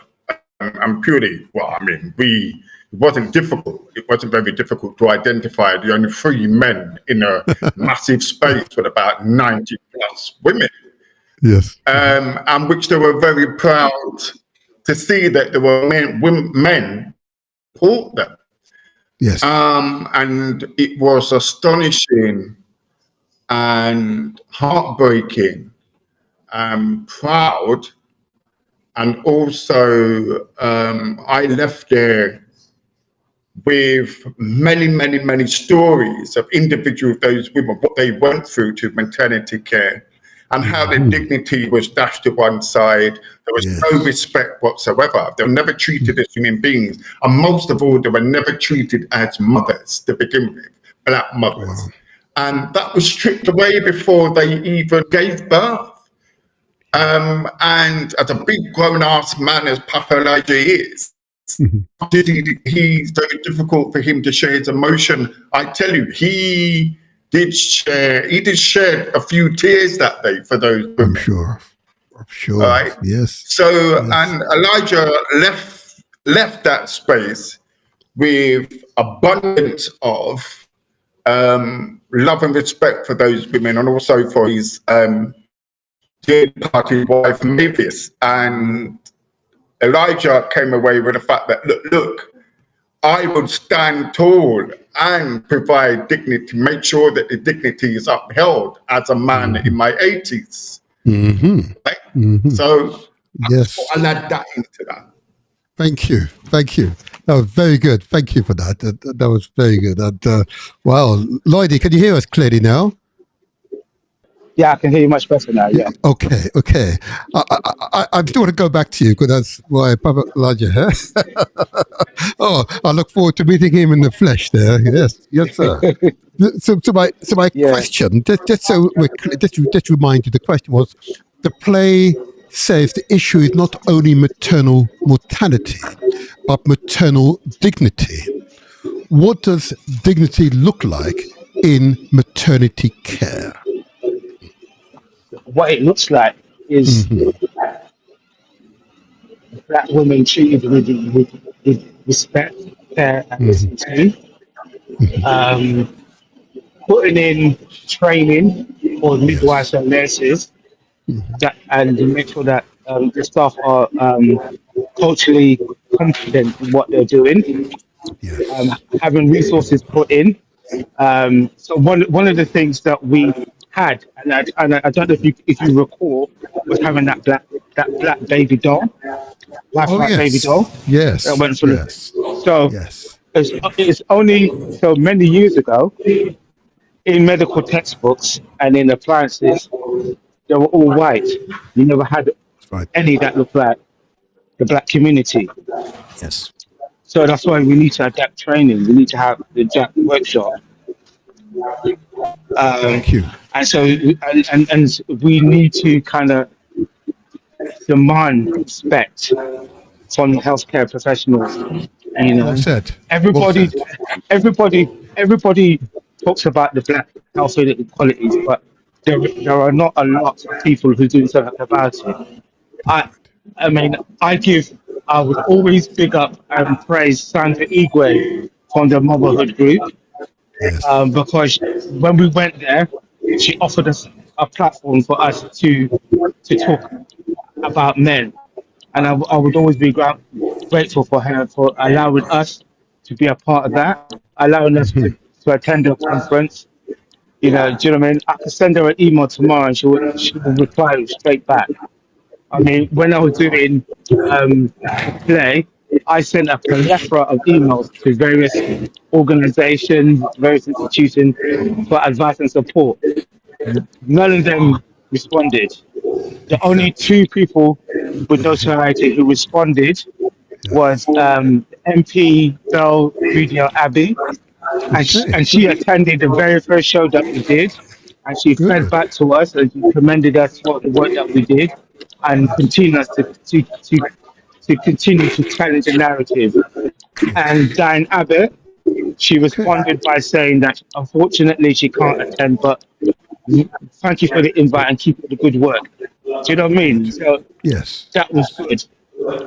and purely, it wasn't difficult. It wasn't very difficult to identify the only three men in a massive space with about 90 plus women. Yes. And which they were very proud to see that there were men support them. Yes. And it was astonishing and heartbreaking and proud. And also, I left there with many, many, many stories of individuals, those women, what they went through to maternity care and how their dignity was dashed to one side. There was no respect whatsoever. They were never treated as human beings. And most of all, they were never treated as mothers to begin with, Black mothers. Wow. And that was stripped away before they even gave birth. And as a big grown-ass man as Papa Elijah is, he's very difficult for him to share his emotion. I tell you, he did shed a few tears that day for those women. I'm sure. Right? Yes. So, and Elijah left that space with abundance of love and respect for those women, and also for his dear departed wife Mavis. And Elijah came away with the fact that look, I would stand tall and provide dignity, make sure that the dignity is upheld as a man in my 80s. Right? So yes, I'll add that into that. Thank you. That was very good. Thank you for that. That was very good. And wow, Lloydie, can you hear us clearly now? Yeah, I can hear you much better now. Yeah. Okay. I still want to go back to you because that's why Papa Elijah. Oh, I look forward to meeting him in the flesh. There, yes, sir. So my question, just so we're clear, just remind you, the question was: the play says the issue is not only maternal mortality, but maternal dignity. What does dignity look like in maternity care? What it looks like is black women treated with respect, care, and listened to. Putting in training for midwives and nurses, and to make sure that the staff are culturally confident in what they're doing. Having resources put in. So one of the things that we had, and I don't know if you recall, was having that black baby doll, life baby doll that went through. So it's only so many years ago in medical textbooks and in appliances, they were all white. You never had any that looked like the black community. Yes. So that's why we need to adapt training. We need to have the adapt workshop. Thank you. And so, and we need to kind of demand respect from healthcare professionals. You know, Well said. everybody, Well everybody talks about the black health inequalities, but there are not a lot of people who do something about it. I mean, I would always big up and praise Sandra Igwe from the Motherhood Group, because when we went there, she offered us a platform for us to talk about men, and I would always be grateful for her for allowing us to be a part of that, allowing us to attend a conference. You know, do you know what I mean? I could send her an email tomorrow and she will reply straight back. I mean, when I was doing the play, I sent a plethora of emails to various organizations, various institutions for advice and support. None of them responded. The only two people with notoriety who responded was MP Bell Video Abbey, and she attended the very first show that we did, and she fed back to us and she commended us for the work that we did, and continues to continue to challenge the narrative. And Diane Abbott, she responded by saying that unfortunately she can't attend, but thank you for the invite and keep up the good work. Do you know what I mean? So that was good.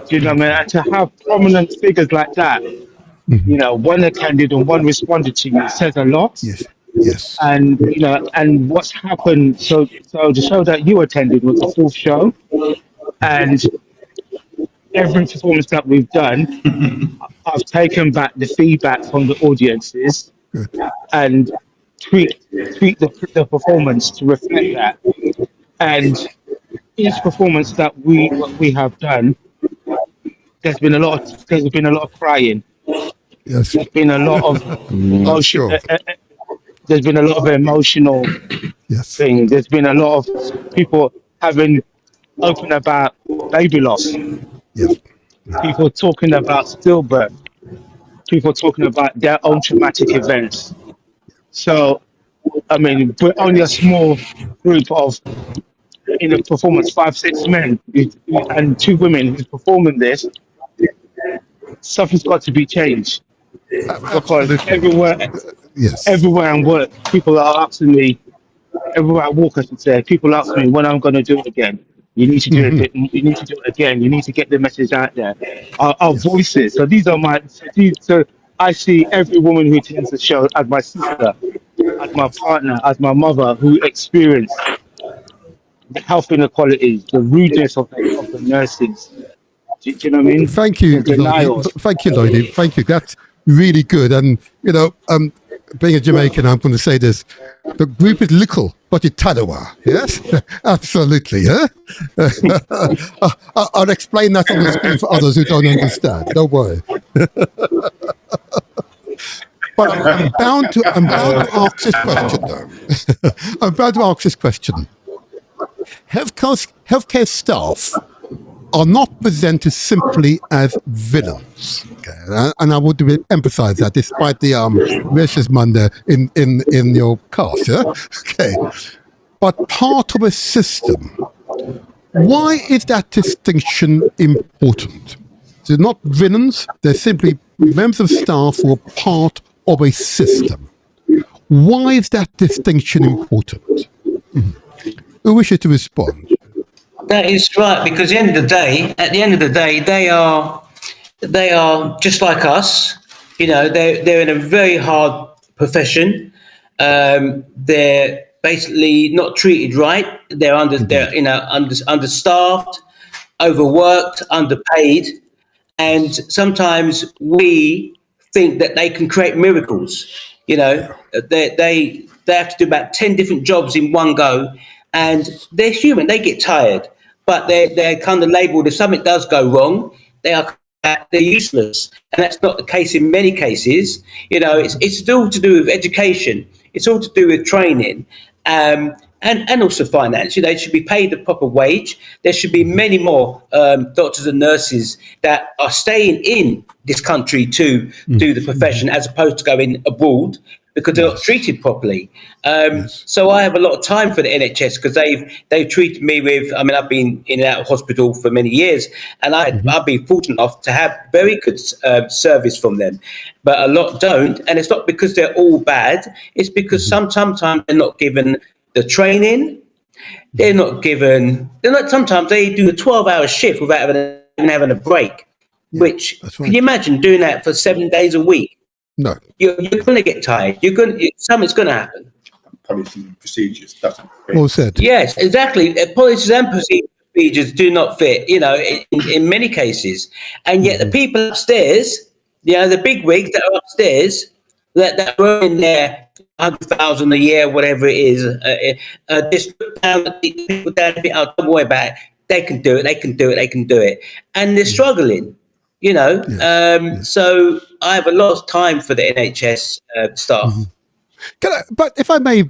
Do you know what I mean? And to have prominent figures like that, you know, one attended and one responded to you says a lot. Yes. And you know, and what's happened? So the show that you attended was the fourth show, and every performance that we've done, I've taken back the feedback from the audiences and tweaked the performance to reflect that. And each performance that we have done, there's been a lot of crying. Yes. There's been a lot of emotion. There's been a lot of emotional things. There's been a lot of people having open about baby loss. People talking about stillbirth. People talking about their own traumatic events. So, I mean, we're only a small group of, in a performance, 5-6 men and 2 women who's performing this. Something's got to be changed. Because everywhere I work, people are asking me, everywhere I walk, I should say, people ask me when I'm going to do it again. You need to do it. You need to do it again. You need to get the message out there. Our voices. So these are so I see every woman who attends the show as my sister, as my partner, as my mother, who experienced the health inequalities, the rudeness of the nurses. Do you know what I mean? Thank you, Lloyd. Thank you, Lloyd. Thank you. That's really good. And, you know, being a Jamaican, I'm going to say this. The group is little, but it's Tadawa. Yes? Absolutely. Yeah? I'll explain that on the screen for others who don't understand. Don't worry. But I'm bound to ask this question, though. I'm bound to ask this question. Healthcare staff are not presented simply as villains, okay? And I would emphasize that, despite the racist Monday in your cast, yeah? Okay. But part of a system. Why is that distinction important? They're not villains; they're simply members of staff who are part of a system. Why is that distinction important? Who wishes to respond? That is right, because at the end of the day, they are just like us. They're in a very hard profession. They're basically not treated right. Understaffed, overworked, underpaid, and sometimes we think that they can create miracles. They have to do about 10 different jobs in one go, and they're human. They get tired, but they're kind of labelled, if something does go wrong, they're useless, and that's not the case in many cases. It's still to do with education. It's all to do with training, and also finance. They should be paid the proper wage. There should be many more doctors and nurses that are staying in this country to do the profession, as opposed to going abroad, because they're not treated properly. So I have a lot of time for the NHS, because they've treated me with. I mean, I've been in and out of hospital for many years, and I've been fortunate enough to have very good service from them. But a lot don't, and it's not because they're all bad. It's because sometimes they're not given the training. Sometimes they do a 12-hour shift without even having a break. Which, can you imagine doing that for 7 days a week? No. You're going to get tired. Something's going to happen. Policies and procedures. That's Well said. Yes, exactly. Policies and procedures do not fit, in many cases. And yet the people upstairs, the big wigs that are upstairs, that are in there 100,000 a year, whatever it is, just look down at the people down a bit, don't worry about it. They can do it. And they're struggling. So I have a lot of time for the NHS staff. But if I may,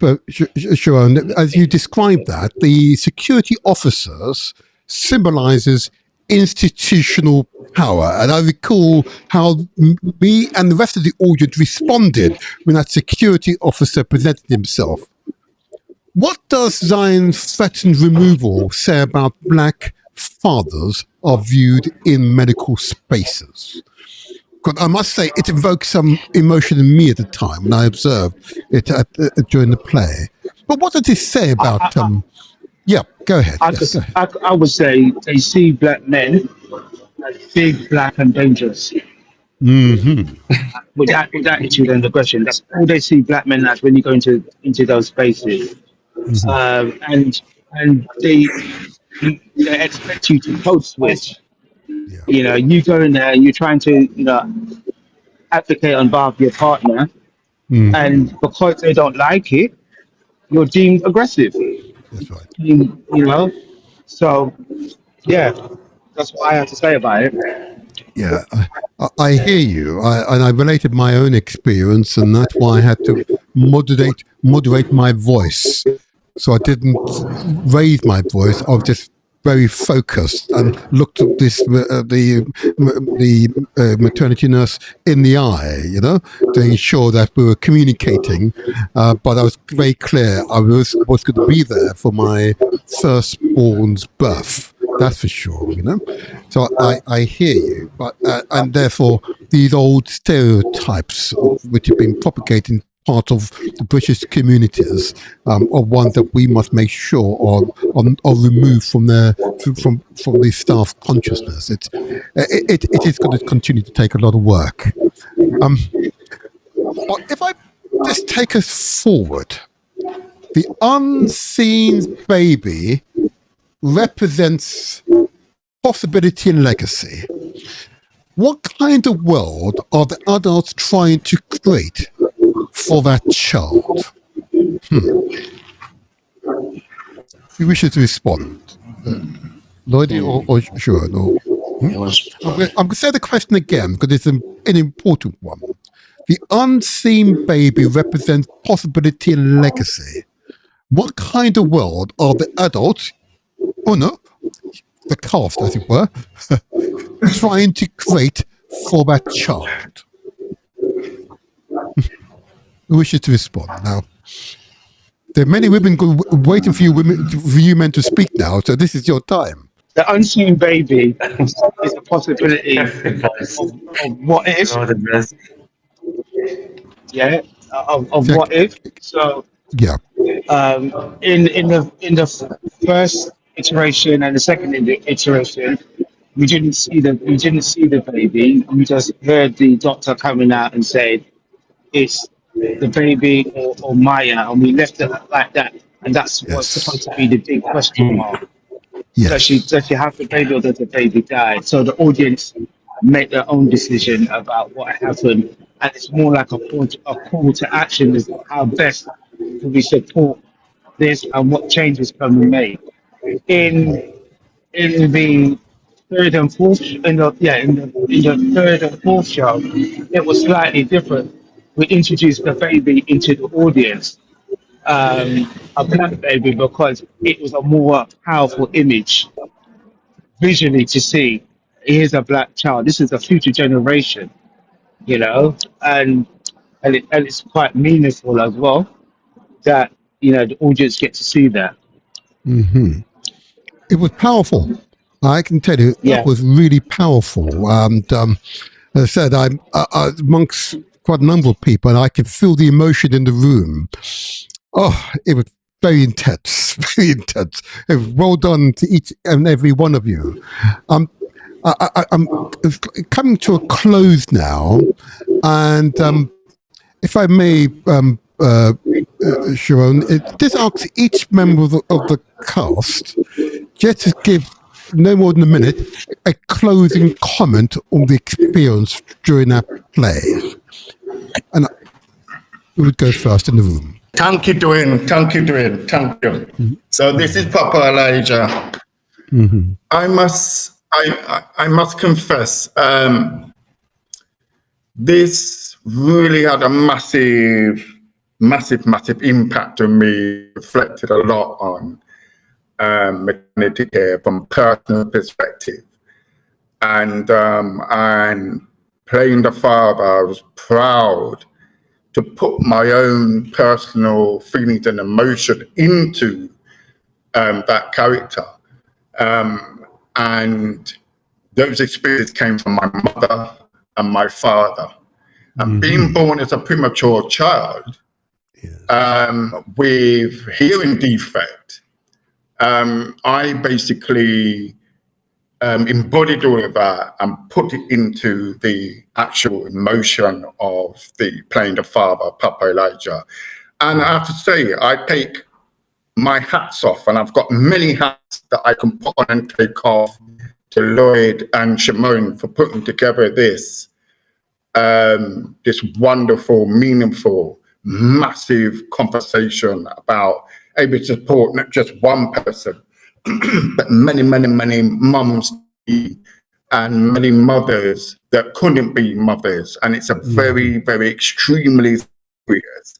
Sharon, as you described that, the security officers symbolises institutional power. And I recall how me and the rest of the audience responded when that security officer presented himself. What does Zion's threatened removal say about black fathers are viewed in medical spaces? Because I must say, it evoked some emotion in me at the time when I observed it during the play. But what does it say about... yeah, go ahead. I would say they see black men as big, black and dangerous. With that attitude and aggression, that's all they see black men as when you go into those spaces. And they expect you to code switch. You go in there and you're trying to, advocate on behalf of your partner, and because they don't like it, you're deemed aggressive. That's right. So, yeah, that's what I have to say about it. Yeah, I hear you, and I related my own experience, and that's why I had to moderate my voice. So I didn't raise my voice. I was just very focused and looked at the maternity nurse in the eye, to ensure that we were communicating. But I was very clear I was going to be there for my firstborn's birth. That's for sure, So I hear you, but and therefore these old stereotypes which have been propagating part of the British communities are ones that we must make sure are removed from the staff consciousness. It is going to continue to take a lot of work. But if I just take us forward, the unseen baby represents possibility and legacy. What kind of world are the adults trying to create for that child? Who wishes to respond? Lloyd or Sharon? I'm going to say the question again because it's an important one. The unseen baby represents possibility and legacy. What kind of world are the adults, the cast, as it were, trying to create for that child? Who wishes to respond now? There are many women waiting for you men to speak now, so this is your time. The unseen baby is a possibility of what if. Yeah, of what if. So yeah. In the iteration and the second iteration, we didn't see the baby. We just heard the doctor coming out and saying it's the baby or Maya, and we left it like that. And that's what's supposed to be the big question mark. Does she have the baby or does the baby die? So the audience make their own decision about what happened, and it's more like a call to action is how best do we support this and what changes can we make. In the third and fourth in the third and fourth show, it was slightly different. We introduced the baby into the audience, a black baby, because it was a more powerful image visually to see. Here's a black child. This is a future generation, and it's quite meaningful as well that the audience get to see that. Hmm. It was powerful. I can tell you, Yeah. that was really powerful. And as I said, I'm amongst quite a number of people, and I could feel the emotion in the room. Oh, it was very intense, very intense. It was well done to each and every one of you. I'm coming to a close now, and if I may, Sharon, this asks each member of the cast just to give no more than a minute a closing comment on the experience during that play. And who would go first in the room? Thank you, Dwayne. Thank you. Mm-hmm. So this is Papa Elijah. Mm-hmm. I must confess, this really had a massive impact on me. Reflected a lot on maternity care from personal perspective, and playing the father, I was proud to put my own personal feelings and emotion into that character, and those experiences came from my mother and my father. And being born as a premature child with hearing defect, I basically embodied all of that and put it into the actual emotion of the playing the father, Papa Elijah. And I have to say, I take my hats off, and I've got many hats that I can put on and take off to Lloyd and Shimon for putting together this wonderful, meaningful, massive conversation about able to support not just one person, but many mums and many mothers that couldn't be mothers. And it's a very, very extremely serious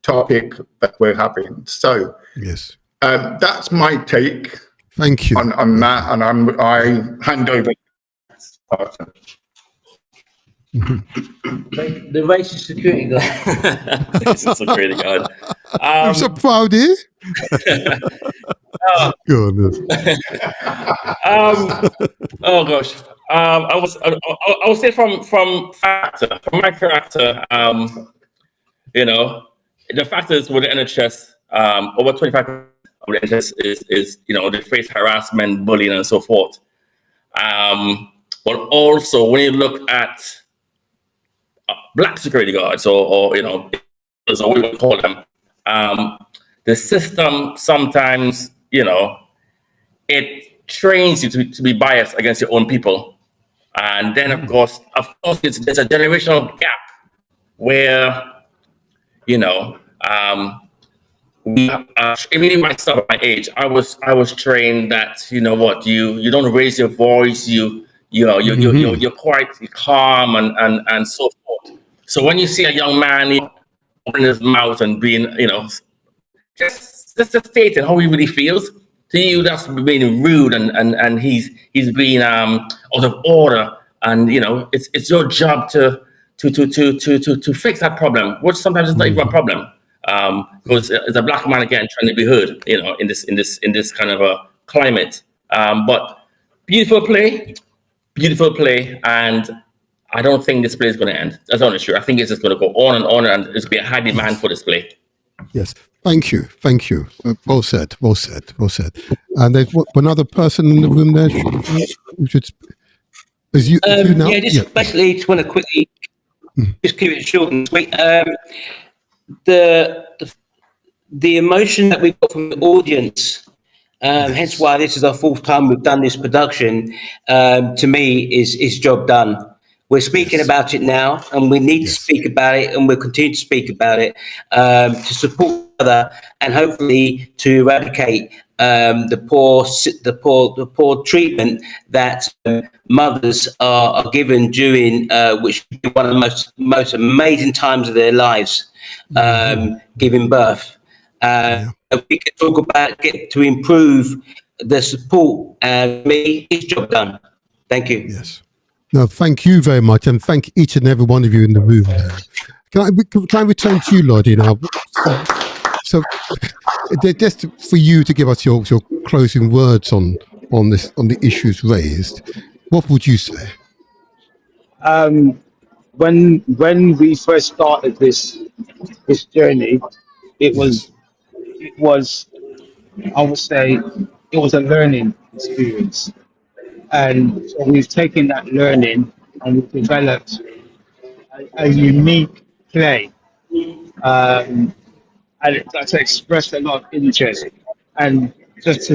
topic that we're having. So yes, that's my take. Thank you on that, and I hand over. The racist security guard. Racist security guard. I'm so proud of you. Goodness. Oh gosh. I would say from my character, the factors with the NHS, over 25% of the NHS is they face harassment, bullying, and so forth. But also when you look at black security guards, or as we would call them, the system sometimes, it trains you to be biased against your own people. And then of course there's a generational gap where, even myself at my age, I was trained that, you don't raise your voice, you're quite calm and so forth. So when you see a young man opening his mouth and being, just stating how he really feels, to you that's being rude and he's being out of order, and it's your job to fix that problem, which sometimes is not even a problem, because it's a black man again trying to be heard, in this kind of a climate. But beautiful play, and I don't think this play is going to end. That's honestly true. I think it's just going to go on, and it's going to be a high demand for this play. Yes, thank you. Well said. And there's one other person in the room there. Who should? Is you now? Yeah, basically, just want to quickly just keep it short and sweet. The emotion that we got from the audience, hence why this is our fourth time we've done this production, to me is job done. We're speaking about it now, and we need to speak about it, and we'll continue to speak about it to support each other, and hopefully to eradicate the poor treatment that mothers are given during which is one of the most amazing times of their lives, giving birth. We can talk about get to improve the support. Me, it's job done. Thank you. Yes. No, thank you very much, and thank each and every one of you in the room there. Can I return to you, Lottie, now? So just for you to give us your closing words on the issues raised, what would you say? When we first started this journey, it was I would say it was a learning experience, and so we've taken that learning and we've developed a unique play, and that's expressed a lot of interest, and just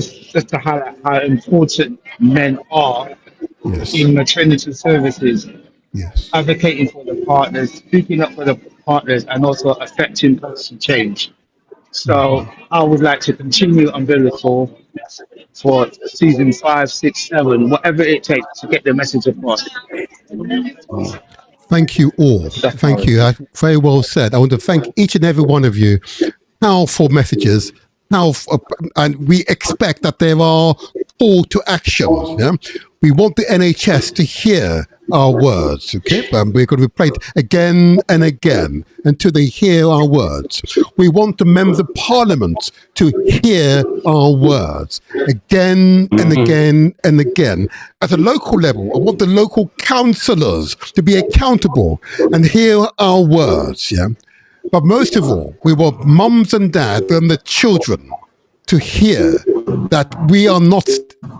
to highlight how important men are in maternity services, advocating for the partners, speaking up for the partners, and also affecting policy change. So I would like to continue Umbilical for season 5, 6, 7, whatever it takes to get the message across. Thank you all. Thank you. Very well said. I want to thank each and every one of you. Powerful messages. And we expect that there are call to actions. Yeah? We want the NHS to hear our words. Okay, we're going to play it again and again until they hear our words. We want the members of Parliament to hear our words again and again and again. At a local level, I want the local councillors to be accountable and hear our words. Yeah. But most of all, we want mums and dads and the children to hear that we are not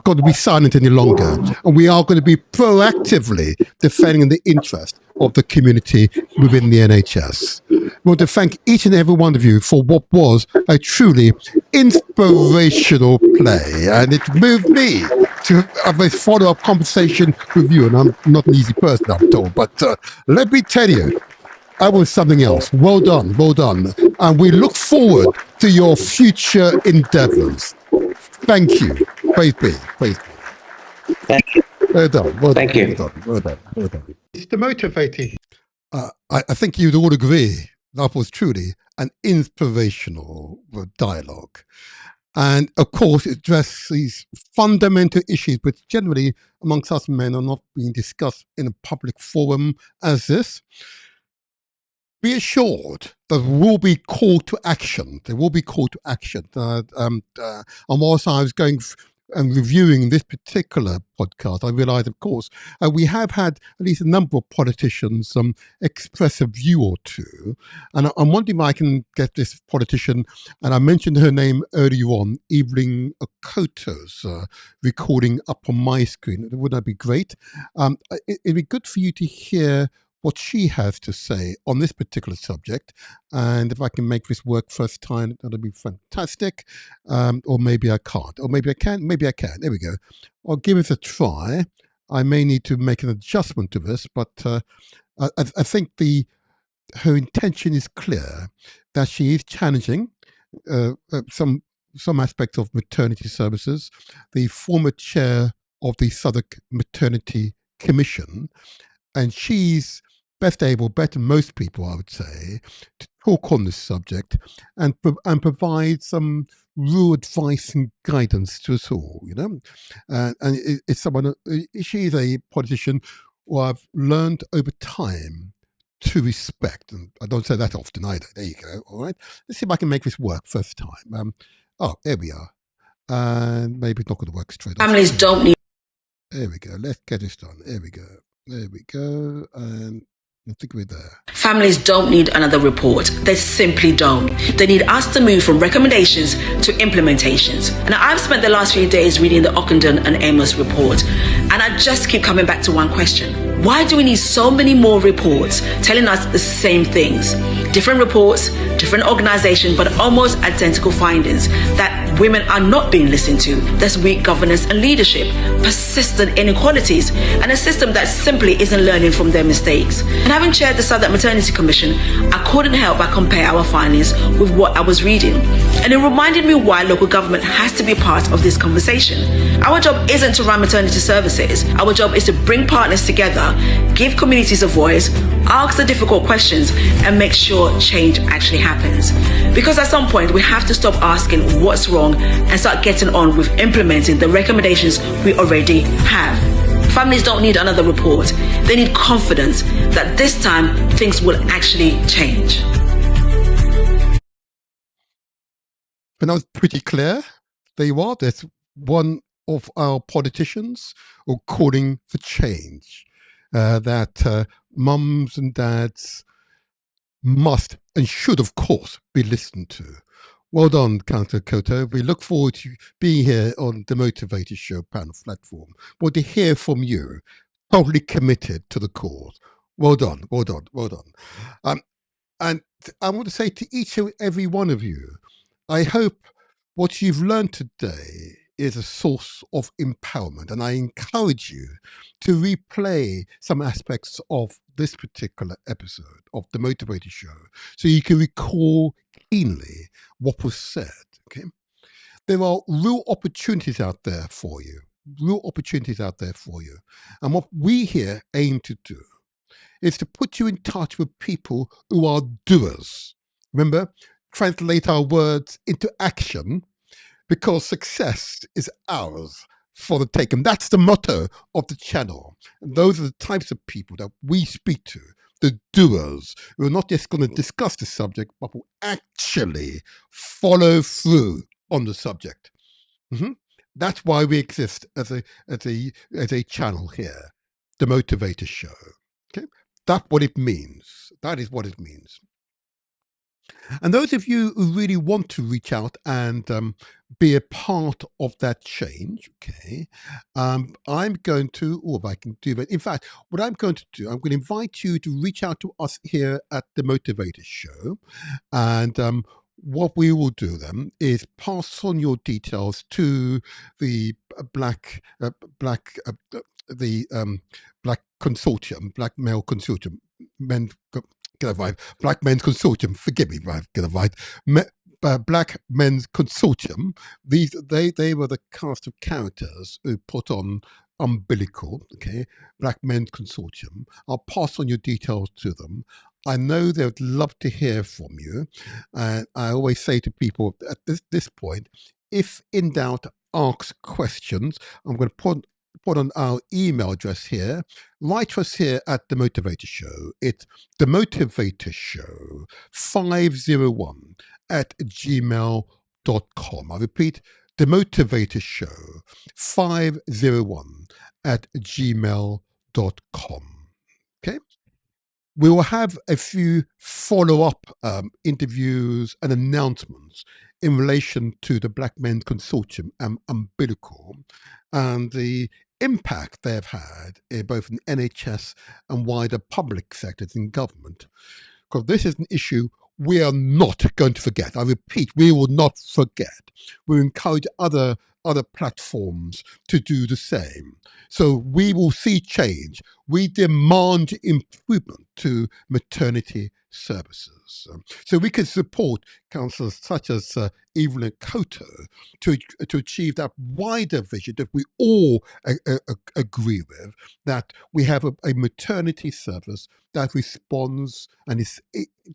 going to be silent any longer, and we are going to be proactively defending the interest of the community within the NHS. We want to thank each and every one of you for what was a truly inspirational play, and it moved me to have a follow-up conversation with you, and I'm not an easy person, I'm told, but let me tell you, that was something else. Well done. And we look forward to your future endeavours. Thank you. Praise be. Thank you. Well done. Thank you. Well done. It's the motivating. I think you'd all agree that was truly an inspirational dialogue. And of course, it addressed these fundamental issues which generally amongst us men are not being discussed in a public forum as this. Be assured that there will be call to action. And whilst I was going and reviewing this particular podcast, I realised, of course, we have had at least a number of politicians express a view or two. And I'm wondering if I can get this politician, and I mentioned her name earlier on, Evelyn Okoto's recording up on my screen. Wouldn't that be great? It'd be good for you to hear what she has to say on this particular subject. And if I can make this work first time, that'll be fantastic. Or maybe I can't. Or maybe I can. There we go. I'll give it a try. I may need to make an adjustment to this, but I think her intention is clear, that she is challenging some aspects of maternity services. The former chair of the Southwark Maternity Commission, and she's best able, better than most people, I would say, to talk on this subject and provide some real advice and guidance to us all, you know. And it's someone, she's a politician who I've learned over time to respect. And I don't say that often either. There you go. All right. Let's see if I can make this work first time. There we are. And maybe it's not going to work straight off. Families don't need. There we go. Let's get this done. There we go. And I think we're there. Families don't need another report. They simply don't. They need us to move from recommendations to implementations. And I've spent the last few days reading the Ockenden and Amos report, and I just keep coming back to one question. Why do we need so many more reports telling us the same things? Different reports, different organizations, but almost identical findings that women are not being listened to. There's weak governance and leadership, persistent inequalities, and a system that simply isn't learning from their mistakes. And having chaired the Southern Maternity Commission, I couldn't help but compare our findings with what I was reading. And it reminded me why local government has to be part of this conversation. Our job isn't to run maternity services. Our job is to bring partners together, give communities a voice, ask the difficult questions, and make sure change actually happens. Because at some point, we have to stop asking what's wrong and start getting on with implementing the recommendations we already have. Families don't need another report. They need confidence that this time things will actually change. But that was pretty clear. There you are. There's one of our politicians who are calling for change. That mums and dads must and should, of course, be listened to. Well done, Councillor Koto. We look forward to being here on the Motivator Show panel platform. Want to hear from you. Totally committed to the cause. Well done, well done, well done. And I want to say to each and every one of you, I hope what you've learned today is a source of empowerment. And I encourage you to replay some aspects of this particular episode of The Motivator Show so you can recall keenly what was said. Okay, there are real opportunities out there for you. And what we here aim to do is to put you in touch with people who are doers. Remember, translate our words into action, because success is ours for the taking. That's the motto of the channel. And those are the types of people that we speak to, the doers, who are not just going to discuss the subject, but will actually follow through on the subject. That's why we exist as a channel here, the Motivator Show. Okay, that's what it means. That is what it means. And those of you who really want to reach out and be a part of that change, okay, I'm going to, if I can do that. In fact, what I'm going to do, I'm going to invite you to reach out to us here at the Motivator Show. And what we will do then is pass on your details to the Black Consortium, Black Male Consortium, Black Men's Consortium. Forgive me, Black Men's Consortium. They were the cast of characters who put on Umbilical. Okay, Black Men's Consortium. I'll pass on your details to them. I know they would love to hear from you. I always say to people at this point, if in doubt, ask questions. I'm going to put on our email address here. Write to us here at The Motivator Show. It's The Motivator Show 501 at gmail.com. I repeat, The Motivator Show 501 at gmail.com. Okay? We will have a few follow-up interviews and announcements in relation to the Black Men's Consortium and Umbilical and the impact they have had both in NHS and wider public sectors in government. Because this is an issue we are not going to forget. I repeat, we will not forget. We encourage other platforms to do the same. So we will see change. We demand improvement to maternity services. So we can support councillors such as Evelyn Koto to achieve that wider vision that we all agree with, that we have a maternity service that responds and is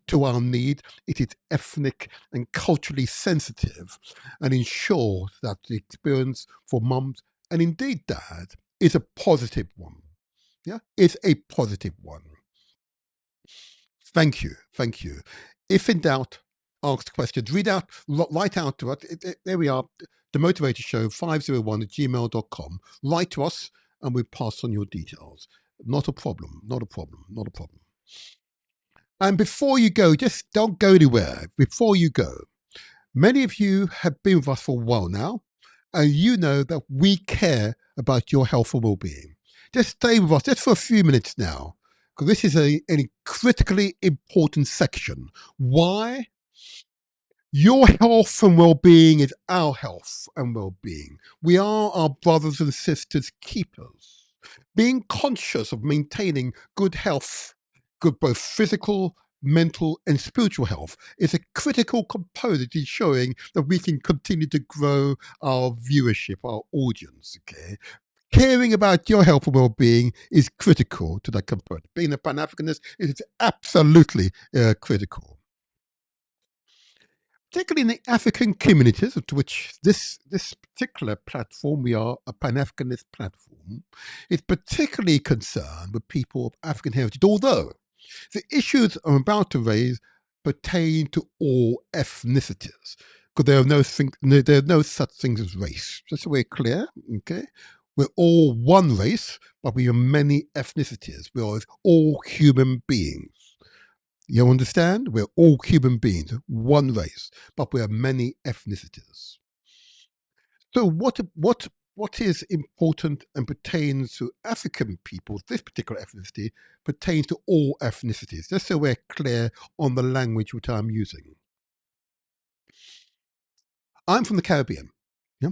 to our need. It is ethnic and culturally sensitive and ensures that the experience for mums and indeed dad is a positive one. Yeah, it's a positive one. Thank you. If in doubt, ask questions. Write out to us. There we are. The Motivator Show 501 at gmail.com. Write to us and we pass on your details. Not a problem. And before you go, just don't go anywhere. Before you go, many of you have been with us for a while now, and you know that we care about your health and well-being. Just stay with us just for a few minutes now, because this is a critically important section. Why? Your health and well-being is our health and well-being. We are our brothers and sisters' keepers. Being conscious of maintaining good health, good both physical, mental, and spiritual health is a critical component in showing that we can continue to grow our viewership, our audience. Okay, caring about your health and well-being is critical to that component. Being a Pan-Africanist is absolutely critical. Particularly in the African communities, to which this particular platform, we are a Pan-Africanist platform, is particularly concerned with people of African heritage, although the issues I'm about to raise pertain to all ethnicities, because there are no such things as race. Just so we're clear, okay? We're all one race, but we are many ethnicities. We are all human beings. You understand? We're all human beings, one race, but we are many ethnicities. So what is important and pertains to African peoples, this particular ethnicity, pertains to all ethnicities, just so we're clear on the language which I'm using. I'm from the Caribbean. Yeah?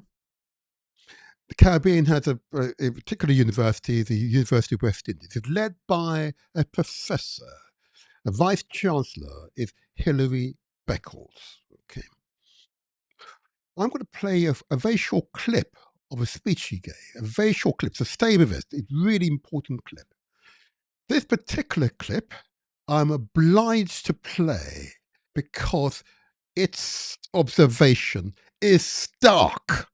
The Caribbean has a particular university, the University of West Indies. It's led by a professor. The Vice Chancellor is Hilary Beckles. Okay. I'm going to play a very short clip of a speech he gave, a very short clip, so stay with us. It's a really important clip. This particular clip, I'm obliged to play because its observation is stark,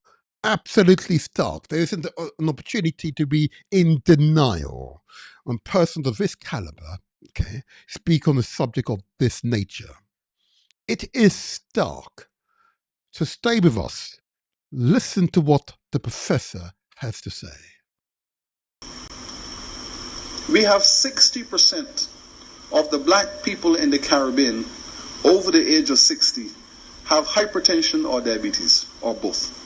absolutely stark. There isn't an opportunity to be in denial when persons of this caliber, okay, speak on a subject of this nature. It is stark. So stay with us. Listen to what the professor has to say. We have 60% of the black people in the Caribbean over the age of 60 have hypertension or diabetes, or both.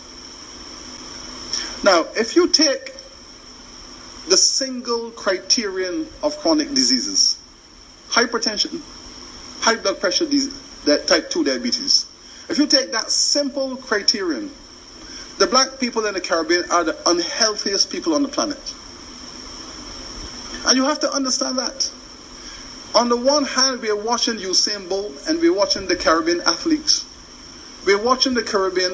Now, if you take the single criterion of chronic diseases, hypertension, high blood pressure, that type 2 diabetes, if you take that simple criterion, the black people in the Caribbean are the unhealthiest people on the planet. And you have to understand that. On the one hand, we are watching Usain Bolt and we're watching the Caribbean athletes. We're watching the Caribbean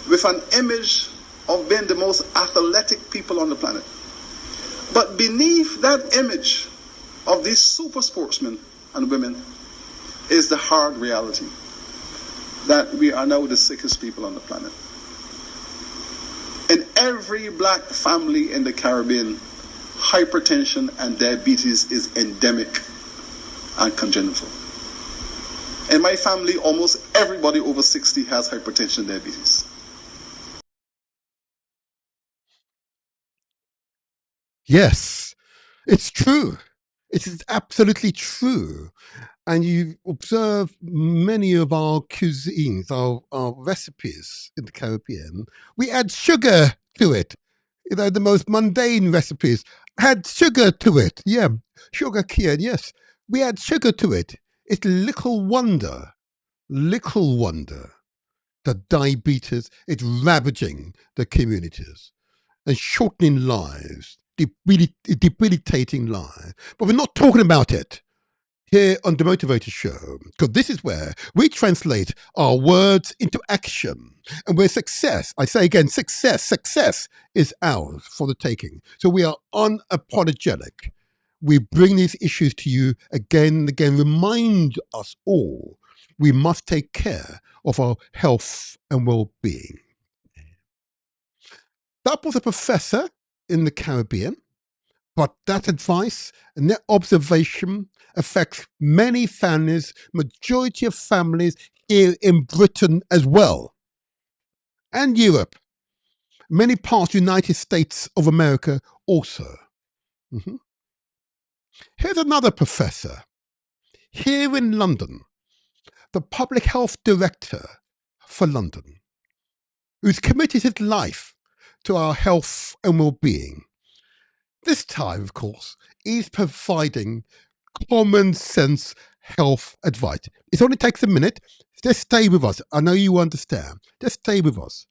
with an image of being the most athletic people on the planet. But beneath that image of these super sportsmen and women is the hard reality that we are now the sickest people on the planet. In every black family in the Caribbean, hypertension and diabetes is endemic and congenital. In my family, almost everybody over 60 has hypertension and diabetes. Yes, it's true. It is absolutely true. And you observe many of our cuisines, our recipes in the Caribbean, we add sugar to it. You know, the most mundane recipes add sugar to it. Yeah, sugar cane, yes. We add sugar to it. It's little wonder that diabetes is ravaging the communities and shortening lives, debilitating lives. But we're not talking about it here on Demotivatorshow, because this is where we translate our words into action. And where success, I say again, success is ours for the taking. So we are unapologetic. We bring these issues to you again and again, remind us all we must take care of our health and well-being. That was a professor in the Caribbean, but that advice and that observation affects many families, majority of families here in Britain as well, and Europe, many parts of the United States of America also. Here's another professor here in London, the Public Health Director for London, who's committed his life to our health and well-being. This time, of course, is providing common sense health advice. It only takes a minute. Just stay with us. I know you understand. Just stay with us.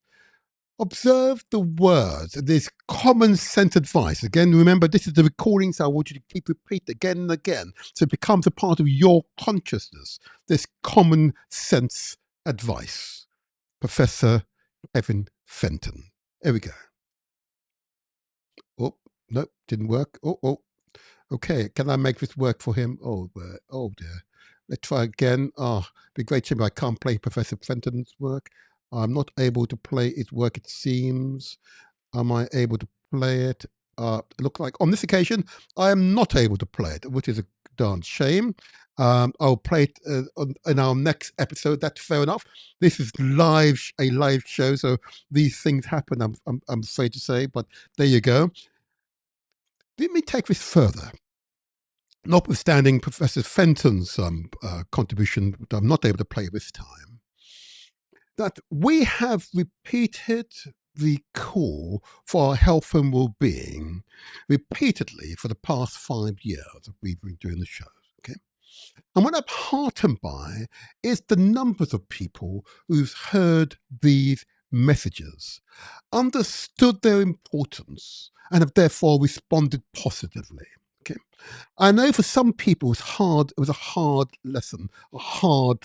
Observe the words of this common sense advice. Again, remember, this is the recording, so I want you to keep repeating again and again so it becomes a part of your consciousness, this common sense advice. Professor Kevin Fenton. Here we go. Oh, no, didn't work. Oh. Okay, can I make this work for him? Oh dear. Let's try again. Be great to me. I can't play Professor Fenton's work. I'm not able to play his work, it seems. Am I able to play it? It looks like on this occasion, I am not able to play it, which is a darn shame. I'll play it in our next episode. That's fair enough. This is a live show, so these things happen, I'm afraid to say, but there you go. Let me take this further. Notwithstanding Professor Fenton's contribution, which I'm not able to play this time, that we have repeated the call for our health and well-being repeatedly for the past 5 years that we've been doing the show. Okay, and what I'm heartened by is the numbers of people who've heard these messages, understood their importance, and have therefore responded positively. Okay, I know for some people it was a hard lesson, a hard,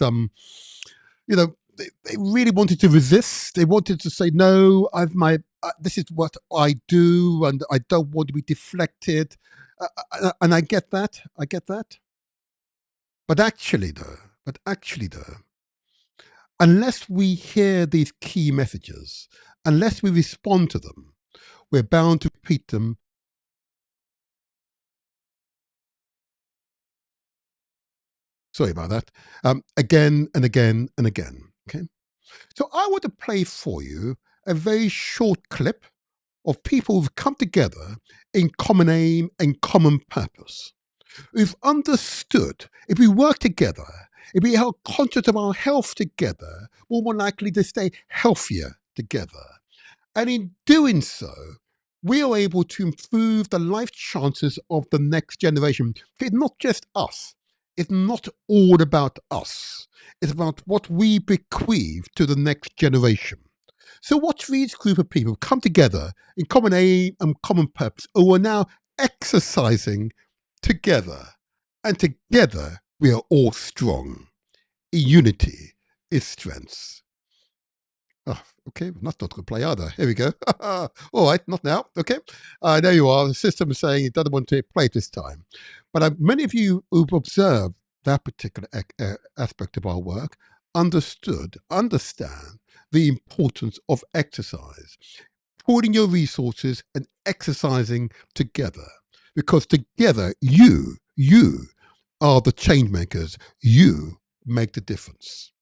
they really wanted to resist. They wanted to say, no, this is what I do, and I don't want to be deflected. And I get that. But actually, though, unless we hear these key messages, unless we respond to them, we're bound to repeat them. Sorry about that. Again and again and again. Okay. So I want to play for you a very short clip of people who've come together in common aim and common purpose, who've understood if we work together, if we are conscious of our health together, we're more likely to stay healthier together. And in doing so, we are able to improve the life chances of the next generation. It's not just us. It's not all about us. It's about what we bequeath to the next generation. So watch these group of people come together in common aim and common purpose, who are now exercising together. And together we are all strong. Unity is strength. Oh, okay, that's not going to play either. Here we go. All right, not now. Okay, there you are. The system is saying it doesn't want to play this time. But many of you who've observed that particular aspect of our work understand the importance of exercise, putting your resources and exercising together. Because together, you are the change makers. You make the difference.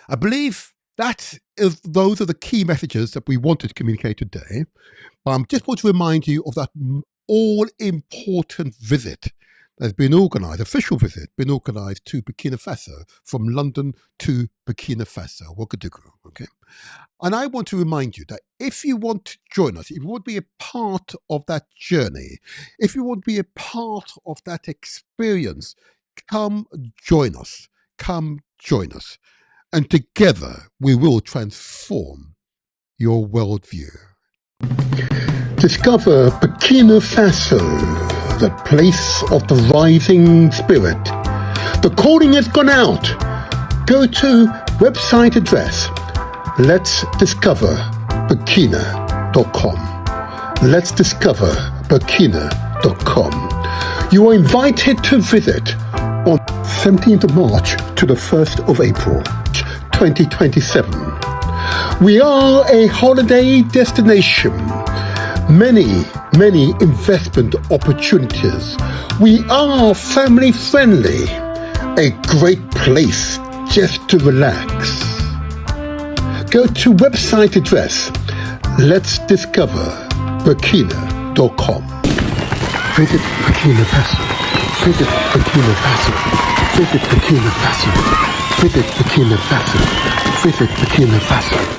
I believe those are the key messages that we wanted to communicate today. But I just want to remind you of that all-important visit that's been organised, official visit, been organised to Burkina Faso, from London to Burkina Faso, Ouagadougou, okay? And I want to remind you that if you want to join us, if you want to be a part of that journey, if you want to be a part of that experience, come join us. And together we will transform your worldview. Discover Burkina Faso, the place of the rising spirit. The calling has gone out. Go to website address letsdiscoverburkina.com. Letsdiscoverburkina.com. You are invited to visit on 17th of March to the 1st of April 2027. We are a holiday destination. Many investment opportunities. We are family friendly. A great place just to relax. Go to website address letsdiscoverburkina.com. Visit Burkina Faso. Visit Burkina Faso. Visit Burkina Faso. Visit Burkina Faso. Visit Burkina Faso.